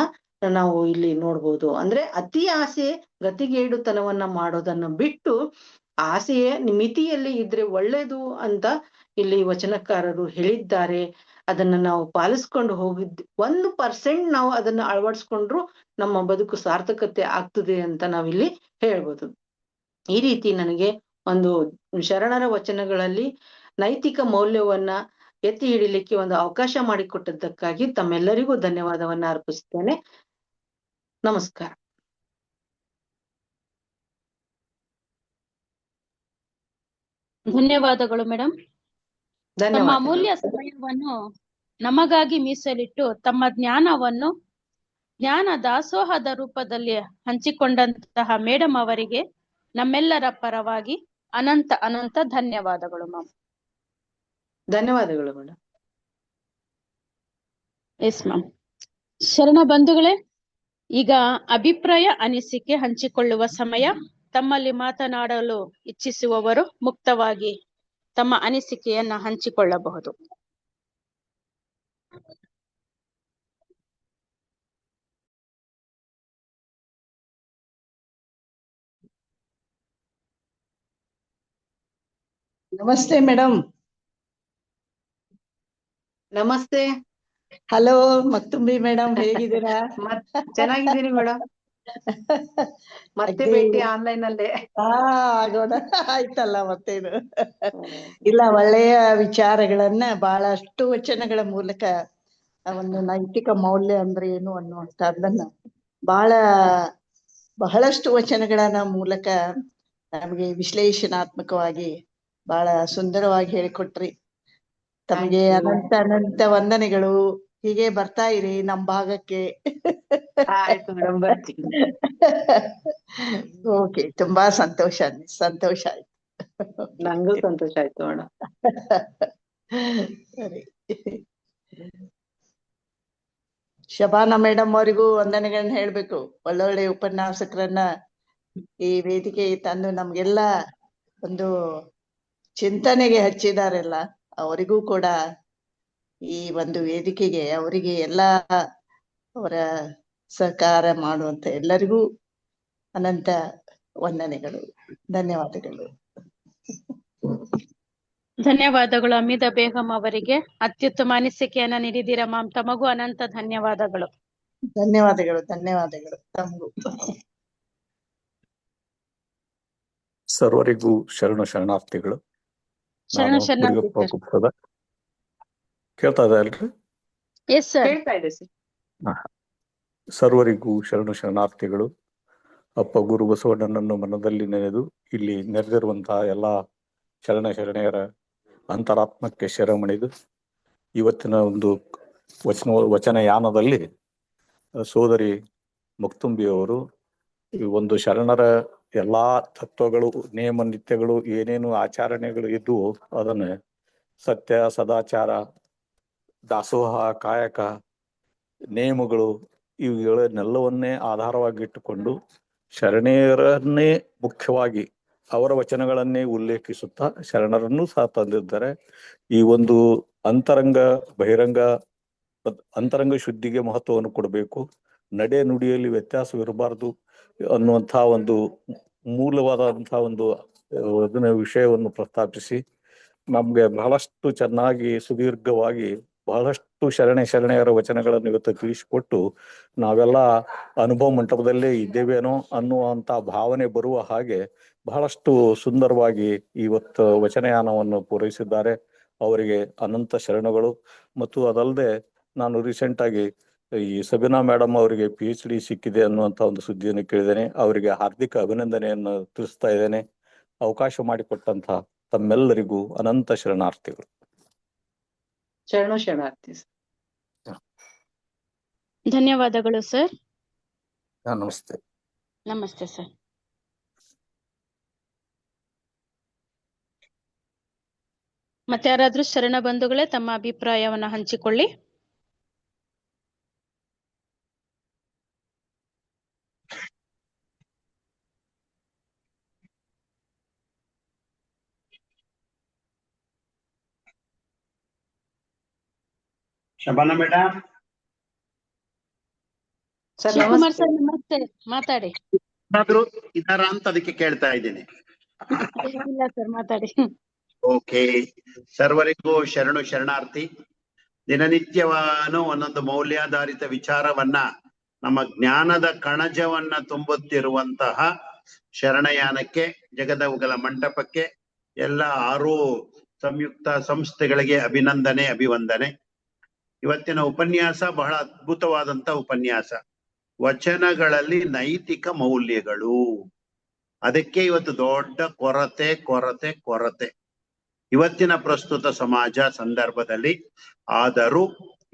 ನಾವು ಇಲ್ಲಿ ನೋಡ್ಬೋದು. ಅಂದ್ರೆ ಅತಿ ಆಸೆ ಗತಿಗೇಡುತನವನ್ನ ಮಾಡೋದನ್ನ ಬಿಟ್ಟು ಆಸೆಯ ಮಿತಿಯಲ್ಲಿ ಇದ್ರೆ ಒಳ್ಳೇದು ಅಂತ ಇಲ್ಲಿ ವಚನಕಾರರು ಹೇಳಿದ್ದಾರೆ. ಅದನ್ನ ನಾವು ಪಾಲಿಸ್ಕೊಂಡು ಹೋಗಿದ್ 1% ನಾವು ಅದನ್ನ ಅಳವಡಿಸ್ಕೊಂಡ್ರು ನಮ್ಮ ಬದುಕು ಸಾರ್ಥಕತೆ ಆಗ್ತದೆ ಅಂತ ನಾವಿಲ್ಲಿ ಹೇಳ್ಬೋದು. ಈ ರೀತಿ ನನಗೆ ಒಂದು ಶರಣರ ವಚನಗಳಲ್ಲಿ ನೈತಿಕ ಮೌಲ್ಯವನ್ನ ಎತ್ತಿ ಹಿಡಿಲಿಕ್ಕೆ ಒಂದು ಅವಕಾಶ ಮಾಡಿಕೊಟ್ಟದ್ದಕ್ಕಾಗಿ ತಮ್ಮೆಲ್ಲರಿಗೂ ಧನ್ಯವಾದವನ್ನ ಅರ್ಪಿಸ್ತೇನೆ. ನಮಸ್ಕಾರ. ಧನ್ಯವಾದಗಳು ಮೇಡಮ್. ತಮ್ಮ ಧನ್ಯವಾದ. ಅಮೂಲ್ಯ ಸಮಯವನ್ನು ನಮಗಾಗಿ ಮೀಸಲಿಟ್ಟು ತಮ್ಮ ಜ್ಞಾನವನ್ನು ಜ್ಞಾನ ದಾಸೋಹದ ರೂಪದಲ್ಲಿ ಹಂಚಿಕೊಂಡಂತಹ ಮೇಡಮ್ ಅವರಿಗೆ ನಮ್ಮೆಲ್ಲರ ಪರವಾಗಿ ಅನಂತ ಅನಂತ ಧನ್ಯವಾದಗಳು ಮ್ಯಾಮ್. ಧನ್ಯವಾದಗಳು ಮೇಡಮ್. Yes ma'am. ಶರಣ ಬಂಧುಗಳೇ, ಈಗ ಅಭಿಪ್ರಾಯ ಅನಿಸಿಕೆ ಹಂಚಿಕೊಳ್ಳುವ ಸಮಯ. ತಮ್ಮಲ್ಲಿ ಮಾತನಾಡಲು ಇಚ್ಛಿಸುವವರು ಮುಕ್ತವಾಗಿ ತಮ್ಮ ಅನಿಸಿಕೆಯನ್ನ ಹಂಚಿಕೊಳ್ಳಬಹುದು. ನಮಸ್ತೆ ಮೇಡಮ್. ನಮಸ್ತೆ. ಹಲೋ ಮಕ್ತುಂಬಿ ಮೇಡಮ್, ಹೇಗಿದ್ದೀರಾ? ಚೆನ್ನಾಗಿದ್ದೀನಿ ಮೇಡಮ್. ಮತ್ತೆ ಭೇಟಿ ಆನ್ಲೈನ್ ಅಲ್ಲೇ ಆಗೋಣ ಆಯ್ತಲ್ಲ ಮತ್ತೆ ಇದು. ಇಲ್ಲ, ಒಳ್ಳೆಯ ವಿಚಾರಗಳನ್ನ ಬಹಳಷ್ಟು ವಚನಗಳ ಮೂಲಕ ಒಂದು ನೈತಿಕ ಮೌಲ್ಯ ಅಂದ್ರೆ ಏನು ಅನ್ನುವಂಥದ್ದನ್ನ ಬಹಳಷ್ಟು ವಚನಗಳ ಮೂಲಕ ನಮಗೆ ವಿಶ್ಲೇಷಣಾತ್ಮಕವಾಗಿ ಬಹಳ ಸುಂದರವಾಗಿ ಹೇಳಿಕೊಟ್ರಿ. ತಮಗೆ ಅನಂತ ಅನಂತ ವಂದನೆಗಳು. ಹೀಗೆ ಬರ್ತಾ ಇರಿ ನಮ್ಮ ಭಾಗಕ್ಕೆ. ಆಯ್ತು ಮೇಡಮ್, ಬರ್ತೀನಿ. ಓಕೆ, ತುಂಬಾ ಸಂತೋಷ ಆಯ್ತು. ನಂಗೂ ಸಂತೋಷ ಆಯ್ತು ಮೇಡಮ್. ಸರಿ, ಶಬಾನ ಮೇಡಮ್ ಅವರಿಗೂ ವಂದನೆಗಳನ್ನ ಹೇಳ್ಬೇಕು. ಒಳ್ಳೊಳ್ಳೆ ಉಪನ್ಯಾಸಕರನ್ನ ಈ ವೇದಿಕೆಗೆ ತಂದು ನಮ್ಗೆಲ್ಲ ಒಂದು ಚಿಂತನೆಗೆ ಹಚ್ಚಿದಾರೆಲ್ಲ. ಅವರಿಗೂ ಕೂಡ ಈ ಒಂದು ವೇದಿಕೆಗೆ ಅವರಿಗೆ ಎಲ್ಲ ಅವರ ಸಹಕಾರ ಮಾಡುವಂತ ಎಲ್ಲರಿಗೂ ಅನಂತ ವಂದನೆಗಳು, ಧನ್ಯವಾದಗಳು. ಧನ್ಯವಾದಗಳು ಅಮಿತಾ ಬೇಗಂ ಅವರಿಗೆ. ಅತ್ಯುತ್ತಮ ಅನಿಸಿಕೆಯನ್ನ ನೀಡಿದ್ದೀರಾ ಮ್ಯಾಮ್. ತಮಗೂ ಅನಂತ ಧನ್ಯವಾದಗಳು. ಧನ್ಯವಾದಗಳು ತಮಗೂ. ಸರ್ವರಿಗೂ ಶರಣಾರ್ಥಿಗಳು. ಕೇಳ್ತಾ ಇದೆ ಅಲ್ರಿ? Yes sir. ಹೇಳ್ತಾ ಇದೆ ಸರ್. ಸರ್ವರಿಗೂ ಶರಣಾರ್ಥಿಗಳು. ಅಪ್ಪ ಗುರು ಬಸವಣ್ಣನನ್ನು ಮನದಲ್ಲಿ ನೆನೆದು ಇಲ್ಲಿ ನೆರೆದಿರುವಂತಹ ಎಲ್ಲಾ ಶರಣೆಯರ ಅಂತರಾತ್ಮಕ್ಕೆ ಶರಮಣಿದು ಇವತ್ತಿನ ಒಂದು ವಚನಯಾನದಲ್ಲಿ ಸೋದರಿ ಮುಕ್ತುಂಬಿಯವರು ಈ ಒಂದು ಶರಣರ ಎಲ್ಲಾ ತತ್ವಗಳು, ನೇಮ ನಿತ್ಯಗಳು, ಏನೇನು ಆಚರಣೆಗಳು ಇದ್ವು ಅದನ್ನ ಸತ್ಯ, ಸದಾಚಾರ, ದಾಸೋಹ, ಕಾಯಕ, ನೇಮಗಳು ಇವುಗಳನ್ನೆಲ್ಲವನ್ನೇ ಆಧಾರವಾಗಿಟ್ಟುಕೊಂಡು ಶರಣೆಯರನ್ನೇ ಮುಖ್ಯವಾಗಿ ಅವರ ವಚನಗಳನ್ನೇ ಉಲ್ಲೇಖಿಸುತ್ತಾ ಶರಣರನ್ನೂ ಸಹ ತಂದಿದ್ದಾರೆ. ಈ ಒಂದು ಅಂತರಂಗ ಶುದ್ಧಿಗೆ ಮಹತ್ವವನ್ನು ಕೊಡಬೇಕು, ನಡೆ ನುಡಿಯಲ್ಲಿ ವ್ಯತ್ಯಾಸವಿರಬಾರದು ಅನ್ನುವಂತಹ ಒಂದು ಮೂಲವಾದಂತಹ ಒಂದು ವಿಷಯವನ್ನು ಪ್ರಸ್ತಾಪಿಸಿ ನಮ್ಗೆ ಬಹಳಷ್ಟು ಚೆನ್ನಾಗಿ ಸುದೀರ್ಘವಾಗಿ ಬಹಳಷ್ಟು ಬಹಳಷ್ಟು ಶರಣೆಯರ ವಚನಗಳನ್ನು ಇವತ್ತು ತಿಳಿಸಿಕೊಟ್ಟು ನಾವೆಲ್ಲ ಅನುಭವ ಮಂಟಪದಲ್ಲೇ ಇದ್ದೇವೇನೋ ಅನ್ನುವಂತ ಭಾವನೆ ಬರುವ ಹಾಗೆ ಬಹಳಷ್ಟು ಸುಂದರವಾಗಿ ಇವತ್ತು ವಚನಯಾನವನ್ನು ಪೂರೈಸಿದ್ದಾರೆ. ಅವರಿಗೆ ಅನಂತ ಶರಣಗಳು. ಮತ್ತು ಅದಲ್ಲದೆ ನಾನು ರೀಸೆಂಟ್ ಆಗಿ ಈ ಸಬಿನಾ ಮೇಡಮ್ ಅವರಿಗೆ PhD ಸಿಕ್ಕಿದೆ ಅನ್ನುವಂತ ಒಂದು ಸುದ್ದಿಯನ್ನು ಕೇಳಿದ್ದೇನೆ. ಅವರಿಗೆ ಹಾರ್ದಿಕ ಅಭಿನಂದನೆಯನ್ನು ತಿಳಿಸ್ತಾ ಇದ್ದೇನೆ. ಅವಕಾಶ ಮಾಡಿಕೊಟ್ಟಂತ ತಮ್ಮೆಲ್ಲರಿಗೂ ಅನಂತ ಶರಣಾರ್ಥಿಗಳು. ಶರಣಾರ್ಥಿ. ಧನ್ಯವಾದಗಳು ಸರ್. ನಮಸ್ತೆ. ನಮಸ್ತೆ ಸರ್. ಮತ್ತೆ ಯಾರಾದ್ರೂ ಶರಣ ಬಂಧುಗಳೇ ತಮ್ಮ ಅಭಿಪ್ರಾಯವನ್ನ ಹಂಚಿಕೊಳ್ಳಿ. ಶಬಾನ ಮೇಡಮ್. ಶಿವಕುಮಾರ್ ಸರ್ ನಮಸ್ತೆ, ಮಾತಾಡಿ. ಇದಾರ ಅಂತ ಅದಕ್ಕೆ ಕೇಳ್ತಾ ಇದ್ದೀನಿ. ಇಲ್ಲ ಸರ್, ಮಾತಾಡಿ. ಓಕೆ, ಸರ್ವರಿಗೂ ಶರಣಾರ್ಥಿ. ದಿನನಿತ್ಯವಾನು ಒಂದೊಂದು ಮೌಲ್ಯಾಧಾರಿತ ವಿಚಾರವನ್ನ ನಮ್ಮ ಜ್ಞಾನದ ಕಣಜವನ್ನ ತುಂಬುತ್ತಿರುವಂತಹ ಶರಣಯಾನಕ್ಕೆ, ಜಗದವುಗಳ ಮಂಟಪಕ್ಕೆ, ಎಲ್ಲ 6 ಸಂಯುಕ್ತ ಸಂಸ್ಥೆಗಳಿಗೆ ಅಭಿವಂದನೆ. ಇವತ್ತಿನ ಉಪನ್ಯಾಸ ಬಹಳ ಅದ್ಭುತವಾದಂತ ಉಪನ್ಯಾಸ. ವಚನಗಳಲ್ಲಿ ನೈತಿಕ ಮೌಲ್ಯಗಳು, ಅದಕ್ಕೆ ಇವತ್ತು ದೊಡ್ಡ ಕೊರತೆ ಇವತ್ತಿನ ಪ್ರಸ್ತುತ ಸಮಾಜ ಸಂದರ್ಭದಲ್ಲಿ. ಆದರೂ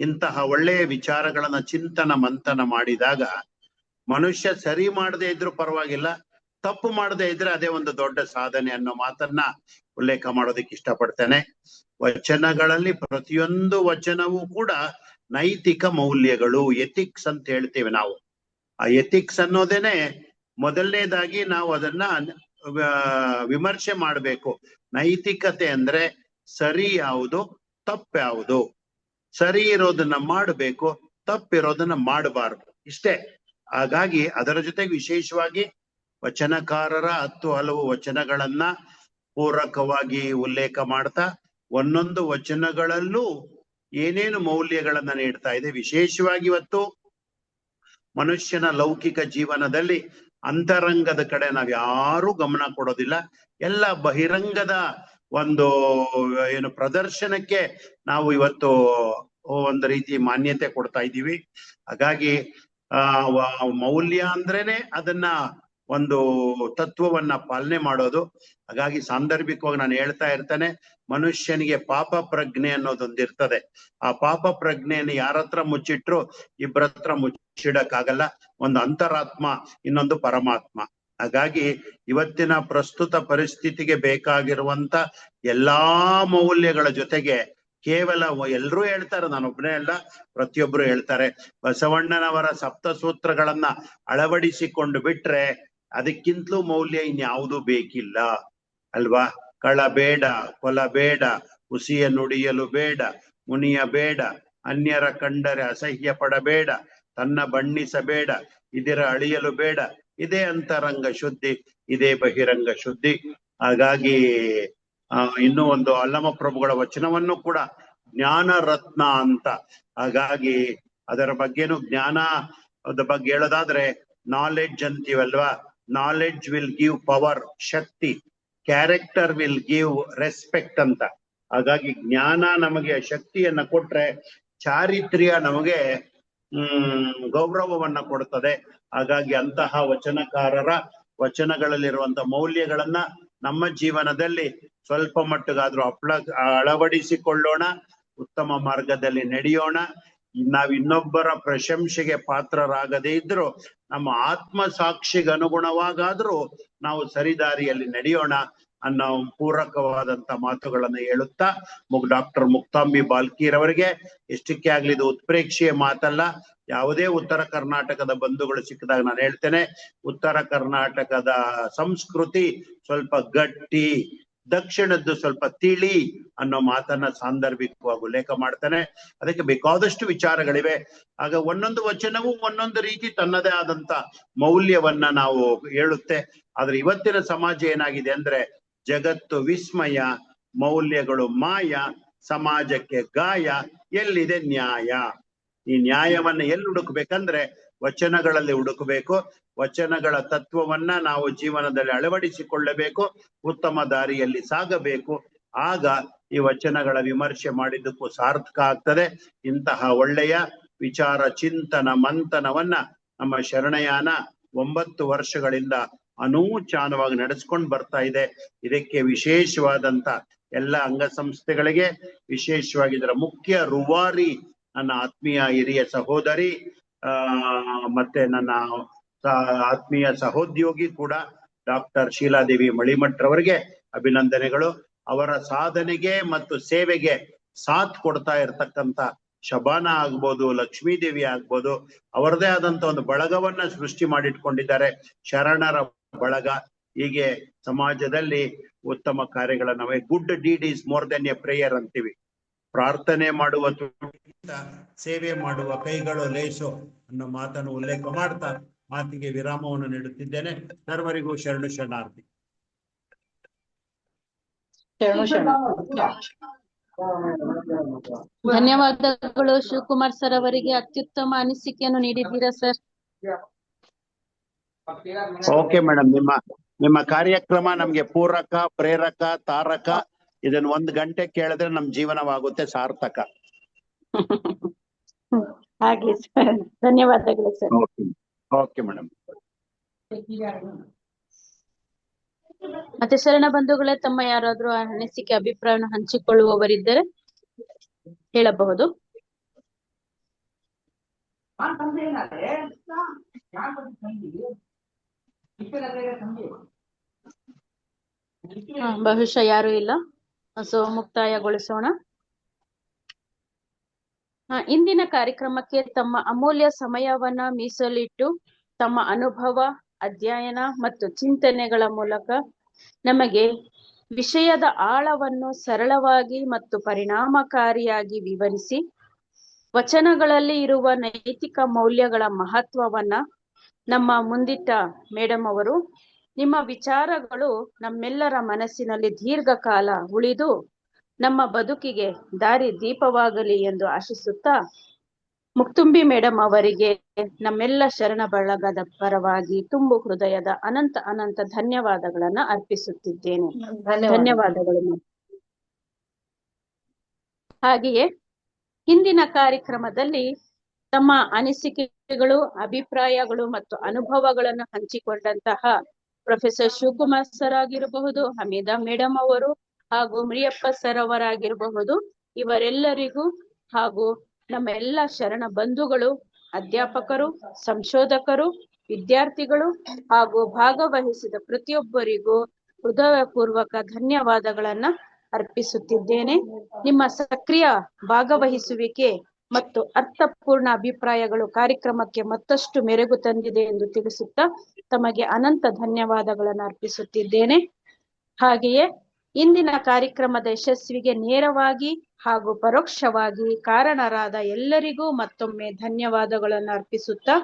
ಇಂತಹ ಒಳ್ಳೆಯ ವಿಚಾರಗಳನ್ನ ಚಿಂತನ ಮಂಥನ ಮಾಡಿದಾಗ ಮನುಷ್ಯ ಸರಿ ಮಾಡದೇ ಇದ್ರೂ ಪರವಾಗಿಲ್ಲ, ತಪ್ಪು ಮಾಡದೇ ಇದ್ರೆ ಅದೇ ಒಂದು ದೊಡ್ಡ ಸಾಧನೆ ಅನ್ನೋ ಮಾತನ್ನ ಉಲ್ಲೇಖ ಮಾಡೋದಕ್ಕೆ ಇಷ್ಟಪಡ್ತೇನೆ. ವಚನಗಳಲ್ಲಿ ಪ್ರತಿಯೊಂದು ವಚನವೂ ಕೂಡ ನೈತಿಕ ಮೌಲ್ಯಗಳು, ಎಥಿಕ್ಸ್ ಅಂತ ಹೇಳ್ತೇವೆ ನಾವು. ಆ ಎಥಿಕ್ಸ್ ಅನ್ನೋದೇನೆ ಮೊದಲನೇದಾಗಿ ನಾವು ಅದನ್ನ ವಿಮರ್ಶೆ ಮಾಡಬೇಕು. ನೈತಿಕತೆ ಅಂದ್ರೆ ಸರಿ ಯಾವುದು, ತಪ್ಪು ಯಾವುದು, ಸರಿ ಇರೋದನ್ನ ಮಾಡಬೇಕು, ತಪ್ಪಿರೋದನ್ನ ಮಾಡಬಾರದು, ಇಷ್ಟೇ. ಹಾಗಾಗಿ ಅದರ ಜೊತೆಗೆ ವಿಶೇಷವಾಗಿ ವಚನಕಾರರ 10 ಹಲವು ವಚನಗಳನ್ನ ಪೂರಕವಾಗಿ ಉಲ್ಲೇಖ ಮಾಡ್ತಾ ಒಂದೊಂದು ವಚನಗಳಲ್ಲೂ ಏನೇನು ಮೌಲ್ಯಗಳನ್ನ ನೀಡ್ತಾ ಇದೆ. ವಿಶೇಷವಾಗಿ ಇವತ್ತು ಮನುಷ್ಯನ ಲೌಕಿಕ ಜೀವನದಲ್ಲಿ ಅಂತರಂಗದ ಕಡೆ ನಾವ್ ಯಾರೂ ಗಮನ ಕೊಡೋದಿಲ್ಲ. ಎಲ್ಲ ಬಹಿರಂಗದ ಒಂದು ಪ್ರದರ್ಶನಕ್ಕೆ ನಾವು ಇವತ್ತು ಒಂದು ರೀತಿ ಮಾನ್ಯತೆ ಕೊಡ್ತಾ ಇದ್ದೀವಿ. ಹಾಗಾಗಿ ಮೌಲ್ಯ ಅಂದ್ರೇನೆ ಅದನ್ನ ಒಂದು ತತ್ವವನ್ನ ಪಾಲನೆ ಮಾಡೋದು. ಹಾಗಾಗಿ ಸಾಂದರ್ಭಿಕವಾಗಿ ನಾನು ಹೇಳ್ತಾ ಇರ್ತೇನೆ, ಮನುಷ್ಯನಿಗೆ ಪಾಪ ಪ್ರಜ್ಞೆ ಅನ್ನೋದೊಂದಿರ್ತದೆ. ಆ ಪಾಪ ಪ್ರಜ್ಞೆಯನ್ನು ಯಾರತ್ರ ಮುಚ್ಚಿಟ್ರು ಇಬ್ಬರತ್ರ ಮುಚ್ಚಿಡಕ್ಕಾಗಲ್ಲ. ಒಂದು ಅಂತರಾತ್ಮ, ಇನ್ನೊಂದು ಪರಮಾತ್ಮ. ಹಾಗಾಗಿ ಇವತ್ತಿನ ಪ್ರಸ್ತುತ ಪರಿಸ್ಥಿತಿಗೆ ಬೇಕಾಗಿರುವಂತ ಎಲ್ಲಾ ಮೌಲ್ಯಗಳ ಜೊತೆಗೆ ಕೇವಲ ಎಲ್ರೂ ಹೇಳ್ತಾರೆ, ನಾನೊಬ್ಬನೇ ಅಲ್ಲ, ಪ್ರತಿಯೊಬ್ರು ಹೇಳ್ತಾರೆ, ಬಸವಣ್ಣನವರ ಸಪ್ತಸೂತ್ರಗಳನ್ನ ಅಳವಡಿಸಿಕೊಂಡು ಬಿಟ್ರೆ ಅದಕ್ಕಿಂತಲೂ ಮೌಲ್ಯ ಇನ್ಯಾವುದೂ ಬೇಕಿಲ್ಲ ಅಲ್ವಾ? ಕಳಬೇಡ, ಕೊಲಬೇಡ, ಹುಸಿಯ ನುಡಿಯಲು ಬೇಡ, ಮುನಿಯ ಬೇಡ, ಅನ್ಯರ ಕಂಡರೆ ಅಸಹ್ಯ ಪಡಬೇಡ, ತನ್ನ ಬಣ್ಣಿಸಬೇಡ, ಇದರ ಅಳಿಯಲು ಬೇಡ. ಇದೇ ಅಂತರಂಗ ಶುದ್ಧಿ, ಇದೇ ಬಹಿರಂಗ ಶುದ್ಧಿ. ಹಾಗಾಗಿ ಇನ್ನೂ ಒಂದು ಅಲ್ಲಮ ಪ್ರಭುಗಳ ವಚನವನ್ನು ಕೂಡ ಜ್ಞಾನ ರತ್ನ ಅಂತ. ಹಾಗಾಗಿ ಅದರ ಬಗ್ಗೆನು, ಜ್ಞಾನದ ಬಗ್ಗೆ ಹೇಳೋದಾದ್ರೆ ನಾಲೆಡ್ಜ್ ಅಂತೀವಲ್ವಾ, ನಾಲೆಡ್ಜ್ ವಿಲ್ ಗಿವ್ ಪವರ್, ಶಕ್ತಿ. ಕ್ಯಾರೆಕ್ಟರ್ ವಿಲ್ ಗಿವ್ ರೆಸ್ಪೆಕ್ಟ್ ಅಂತ. ಹಾಗಾಗಿ ಜ್ಞಾನ ನಮಗೆ ಶಕ್ತಿಯನ್ನ ಕೊಟ್ರೆ ಚಾರಿತ್ರ್ಯ ನಮಗೆ ಗೌರವವನ್ನ ಕೊಡುತ್ತದೆ. ಹಾಗಾಗಿ ಅಂತಹ ವಚನಕಾರರ ವಚನಗಳಲ್ಲಿರುವಂತ ಮೌಲ್ಯಗಳನ್ನ ನಮ್ಮ ಜೀವನದಲ್ಲಿ ಸ್ವಲ್ಪ ಮಟ್ಟಿಗಾದ್ರೂ ಅಳವಡಿಸಿಕೊಳ್ಳೋಣ, ಉತ್ತಮ ಮಾರ್ಗದಲ್ಲಿ ನಡೆಯೋಣ. ನಾವ್ ಇನ್ನೊಬ್ಬರ ಪ್ರಶಂಸೆಗೆ ಪಾತ್ರರಾಗದೇ ಇದ್ರು ನಮ್ಮ ಆತ್ಮ ಸಾಕ್ಷಿಗೆ ಅನುಗುಣವಾಗಾದ್ರೂ ನಾವು ಸರಿದಾರಿಯಲ್ಲಿ ನಡೆಯೋಣ ಅನ್ನೋ ಪೂರಕವಾದಂತ ಮಾತುಗಳನ್ನ ಹೇಳುತ್ತಾ ಡಾಕ್ಟರ್ ಮುಕ್ತಾಂಬಿ ಬಾಲ್ಕೀರವರಿಗೆ ಎಷ್ಟಕ್ಕೆ ಆಗ್ಲಿ ಇದು ಉತ್ಪ್ರೇಕ್ಷೆಯ ಮಾತಲ್ಲ. ಯಾವುದೇ ಉತ್ತರ ಕರ್ನಾಟಕದ ಬಂಧುಗಳು ಸಿಕ್ಕಿದಾಗ ನಾನು ಹೇಳ್ತೇನೆ, ಉತ್ತರ ಕರ್ನಾಟಕದ ಸಂಸ್ಕೃತಿ ಸ್ವಲ್ಪ ಗಟ್ಟಿ, ದಕ್ಷಿಣದ್ದು ಸ್ವಲ್ಪ ತಿಳಿ ಅನ್ನೋ ಮಾತನ್ನ ಸಾಂದರ್ಭಿಕವಾಗಿ ಉಲ್ಲೇಖ ಮಾಡ್ತಾನೆ. ಅದಕ್ಕೆ ಬೇಕಾದಷ್ಟು ವಿಚಾರಗಳಿವೆ. ಆಗ ಒಂದೊಂದು ವಚನವೂ ಒಂದೊಂದು ರೀತಿ ತನ್ನದೇ ಆದಂತ ಮೌಲ್ಯವನ್ನ ನಾವು ಹೇಳುತ್ತೆ. ಆದ್ರೆ ಇವತ್ತಿನ ಸಮಾಜ ಏನಾಗಿದೆ ಅಂದ್ರೆ ಜಗತ್ತು ವಿಸ್ಮಯ, ಮೌಲ್ಯಗಳು ಮಾಯ, ಸಮಾಜಕ್ಕೆ ಗಾಯ, ಎಲ್ಲಿದೆ ನ್ಯಾಯ? ಈ ನ್ಯಾಯವನ್ನ ಎಲ್ಲಿ ಹುಡುಕ್ಬೇಕಂದ್ರೆ ವಚನಗಳಲ್ಲಿ ಹುಡುಕಬೇಕು. ವಚನಗಳ ತತ್ವವನ್ನ ನಾವು ಜೀವನದಲ್ಲಿ ಅಳವಡಿಸಿಕೊಳ್ಳಬೇಕು, ಉತ್ತಮ ದಾರಿಯಲ್ಲಿ ಸಾಗಬೇಕು. ಆಗ ಈ ವಚನಗಳ ವಿಮರ್ಶೆ ಮಾಡಿದ್ದಕ್ಕೂ ಸಾರ್ಥಕ ಆಗ್ತದೆ. ಇಂತಹ ಒಳ್ಳೆಯ ವಿಚಾರ ಚಿಂತನ ಮಂಥನವನ್ನ ನಮ್ಮ ಶರಣಯಾನ 9 ವರ್ಷಗಳಿಂದ ಅನೂಚಾನವಾಗಿ ನಡೆಸ್ಕೊಂಡು ಬರ್ತಾ ಇದೆ. ಇದಕ್ಕೆ ವಿಶೇಷವಾದಂತ ಎಲ್ಲ ಅಂಗಸಂಸ್ಥೆಗಳಿಗೆ, ವಿಶೇಷವಾಗಿ ಇದರ ಮುಖ್ಯ ರೂವಾರಿ ನನ್ನ ಆತ್ಮೀಯ ಹಿರಿಯ ಸಹೋದರಿ ಮತ್ತೆ ನನ್ನ ಆತ್ಮೀಯ ಸಹೋದ್ಯೋಗಿ ಕೂಡ ಡಾಕ್ಟರ್ ಶೀಲಾದೇವಿ ಮಳಿಮಠ್ರವರಿಗೆ ಅಭಿನಂದನೆಗಳು. ಅವರ ಸಾಧನೆಗೆ ಮತ್ತು ಸೇವೆಗೆ ಸಾಥ್ ಕೊಡ್ತಾ ಇರತಕ್ಕಂತ ಶಬಾನ ಆಗ್ಬೋದು, ಲಕ್ಷ್ಮೀದೇವಿ ಆಗ್ಬೋದು, ಅವರದೇ ಆದಂತ ಒಂದು ಬಳಗವನ್ನ ಸೃಷ್ಟಿ ಮಾಡಿಟ್ಕೊಂಡಿದ್ದಾರೆ, ಶರಣರ ಬಳಗ. ಹೀಗೆ ಸಮಾಜದಲ್ಲಿ ಉತ್ತಮ ಕಾರ್ಯಗಳನ್ನ, good deed is more than A prayer ಅಂತೀವಿ. ಪ್ರಾರ್ಥನೆ ಮಾಡುವ ಸೇವೆ ಮಾಡುವ ಕೈಗಳು ಲೇಸು ಅನ್ನೋ ಮಾತನ್ನು ಉಲ್ಲೇಖ ಮಾಡ್ತಾ ಮಾತಿಗೆ ವಿರಾಮವನ್ನು ನೀಡುತ್ತಿದ್ದೇನೆ. ಸರ್ವರಿಗೂ ಶರಣು ಶರಣಾರ್ಥಿ. ಧನ್ಯವಾದಗಳು ಶಿವಕುಮಾರ್ ಸರ್ ಅವರಿಗೆ. ಅತ್ಯುತ್ತಮ ಅನಿಸಿಕೆಯನ್ನು ನೀಡಿದ್ದೀರಾ ಸರ್. ಓಕೆ ಮೇಡಮ್, ನಿಮ್ಮ ಕಾರ್ಯಕ್ರಮ ನಮ್ಗೆ ಪೂರಕ, ಪ್ರೇರಕ, ತಾರಕ. ಇದನ್ನ 1 ಗಂಟೆ ಕೇಳಿದ್ರೆ ನಮ್ ಜೀವನವಾಗುತ್ತೆ ಸಾರ್ಥಕ. ಆಗ್ಲಿ ಸರ್, ಧನ್ಯವಾದಗಳು ಸರ್. Okay madam. ಮತ್ತೆ ಶರಣ ಬಂಧುಗಳೇ, ತಮ್ಮ ಯಾರಾದ್ರೂ ಅನಿಸಿಕೆ ಅಭಿಪ್ರಾಯವನ್ನು ಹಂಚಿಕೊಳ್ಳುವವರಿದ್ದರೆ ಹೇಳಬಹುದು. ಬಹುಶಃ ಯಾರು ಇಲ್ಲ, ಸೊ ಮುಕ್ತಾಯಗೊಳಿಸೋಣ. ಇಂದಿನ ಕಾರ್ಯಕ್ರಮಕ್ಕೆ ತಮ್ಮ ಅಮೂಲ್ಯ ಸಮಯವನ್ನ ಮೀಸಲಿಟ್ಟು ತಮ್ಮ ಅನುಭವ, ಅಧ್ಯಯನ ಮತ್ತು ಚಿಂತನೆಗಳ ಮೂಲಕ ನಮಗೆ ವಿಷಯದ ಆಳವನ್ನು ಸರಳವಾಗಿ ಮತ್ತು ಪರಿಣಾಮಕಾರಿಯಾಗಿ ವಿವರಿಸಿ, ವಚನಗಳಲ್ಲಿ ಇರುವ ನೈತಿಕ ಮೌಲ್ಯಗಳ ಮಹತ್ವವನ್ನ ನಮ್ಮ ಮುಂದಿಟ್ಟ ಮೇಡಮ್ ಅವರು, ನಿಮ್ಮ ವಿಚಾರಗಳು ನಮ್ಮೆಲ್ಲರ ಮನಸ್ಸಿನಲ್ಲಿ ದೀರ್ಘಕಾಲ ಉಳಿದು ನಮ್ಮ ಬದುಕಿಗೆ ದಾರಿ ದೀಪವಾಗಲಿ ಎಂದು ಆಶಿಸುತ್ತಾ, ಮುಕ್ತುಂಬಿ ಮೇಡಮ್ ಅವರಿಗೆ ನಮ್ಮೆಲ್ಲ ಶರಣ ಬಳಗದ ಪರವಾಗಿ ತುಂಬು ಹೃದಯದ ಅನಂತ ಧನ್ಯವಾದಗಳನ್ನ ಅರ್ಪಿಸುತ್ತಿದ್ದೇನೆ. ಧನ್ಯವಾದಗಳು. ಹಾಗೆಯೇ ಹಿಂದಿನ ಕಾರ್ಯಕ್ರಮದಲ್ಲಿ ತಮ್ಮ ಅನಿಸಿಕೆಗಳು, ಅಭಿಪ್ರಾಯಗಳು ಮತ್ತು ಅನುಭವಗಳನ್ನು ಹಂಚಿಕೊಂಡಂತಹ ಪ್ರೊಫೆಸರ್ ಶಿವಕುಮಾರ್ ಸರ್ ಆಗಿರಬಹುದು, ಹಮೀದಾ ಮೇಡಮ್ ಅವರು ಹಾಗೂ ಮುರಿಯಪ್ಪ ಸರ್ ಅವರಾಗಿರಬಹುದು, ಇವರೆಲ್ಲರಿಗೂ ಹಾಗೂ ನಮ್ಮ ಎಲ್ಲ ಶರಣ ಬಂಧುಗಳು, ಅಧ್ಯಾಪಕರು, ಸಂಶೋಧಕರು, ವಿದ್ಯಾರ್ಥಿಗಳು ಹಾಗೂ ಭಾಗವಹಿಸಿದ ಪ್ರತಿಯೊಬ್ಬರಿಗೂ ಹೃದಯಪೂರ್ವಕ ಧನ್ಯವಾದಗಳನ್ನ ಅರ್ಪಿಸುತ್ತಿದ್ದೇನೆ. ನಿಮ್ಮ ಸಕ್ರಿಯ ಭಾಗವಹಿಸುವಿಕೆ ಮತ್ತು ಅರ್ಥಪೂರ್ಣ ಅಭಿಪ್ರಾಯಗಳು ಕಾರ್ಯಕ್ರಮಕ್ಕೆ ಮತ್ತಷ್ಟು ಮೆರುಗು ತಂದಿದೆ ಎಂದು ತಿಳಿಸುತ್ತಾ ತಮಗೆ ಅನಂತ ಧನ್ಯವಾದಗಳನ್ನು ಅರ್ಪಿಸುತ್ತಿದ್ದೇನೆ. ಹಾಗೆಯೇ ಇಂದಿನ ಕಾರ್ಯಕ್ರಮದ ಯಶಸ್ವಿಗೆ ನೇರವಾಗಿ ಹಾಗೂ ಪರೋಕ್ಷವಾಗಿ ಕಾರಣರಾದ ಎಲ್ಲರಿಗೂ ಮತ್ತೊಮ್ಮೆ ಧನ್ಯವಾದಗಳನ್ನು ಅರ್ಪಿಸುತ್ತಾ,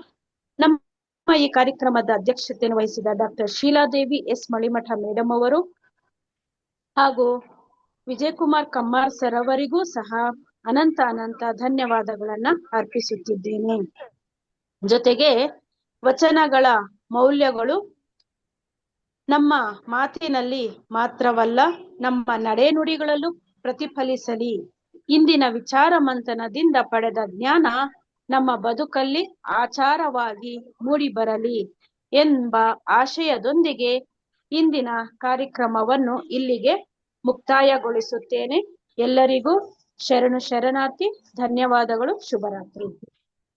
ನಮ್ಮ ಈ ಕಾರ್ಯಕ್ರಮದ ಅಧ್ಯಕ್ಷತೆಯನ್ನು ವಹಿಸಿದ ಡಾಕ್ಟರ್ ಶೀಲಾದೇವಿ ಎಸ್ ಮಳಿಮಠ ಮೇಡಮ್ ಅವರು ಹಾಗೂ ವಿಜಯಕುಮಾರ್ ಕಮ್ಮಾರ್ ಸರ್ ಅವರಿಗೂ ಸಹ ಅನಂತ ಧನ್ಯವಾದಗಳನ್ನ ಅರ್ಪಿಸುತ್ತಿದ್ದೇನೆ. ಜೊತೆಗೆ ವಚನಗಳ ಮೌಲ್ಯಗಳು ನಮ್ಮ ಮಾತಿನಲ್ಲಿ ಮಾತ್ರವಲ್ಲ, ನಮ್ಮ ನಡೆನುಡಿಗಳಲ್ಲೂ ಪ್ರತಿಫಲಿಸಲಿ. ಇಂದಿನ ವಿಚಾರ ಮಂಥನದಿಂದ ಪಡೆದ ಜ್ಞಾನ ನಮ್ಮ ಬದುಕಲ್ಲಿ ಆಚಾರವಾಗಿ ಮೂಡಿ ಬರಲಿ ಎಂಬ ಆಶಯದೊಂದಿಗೆ ಇಂದಿನ ಕಾರ್ಯಕ್ರಮವನ್ನು ಇಲ್ಲಿಗೆ ಮುಕ್ತಾಯಗೊಳಿಸುತ್ತೇನೆ. ಎಲ್ಲರಿಗೂ ಶರಣು ಶರಣಾರ್ಥಿ. ಧನ್ಯವಾದಗಳು. ಶುಭರಾತ್ರಿ.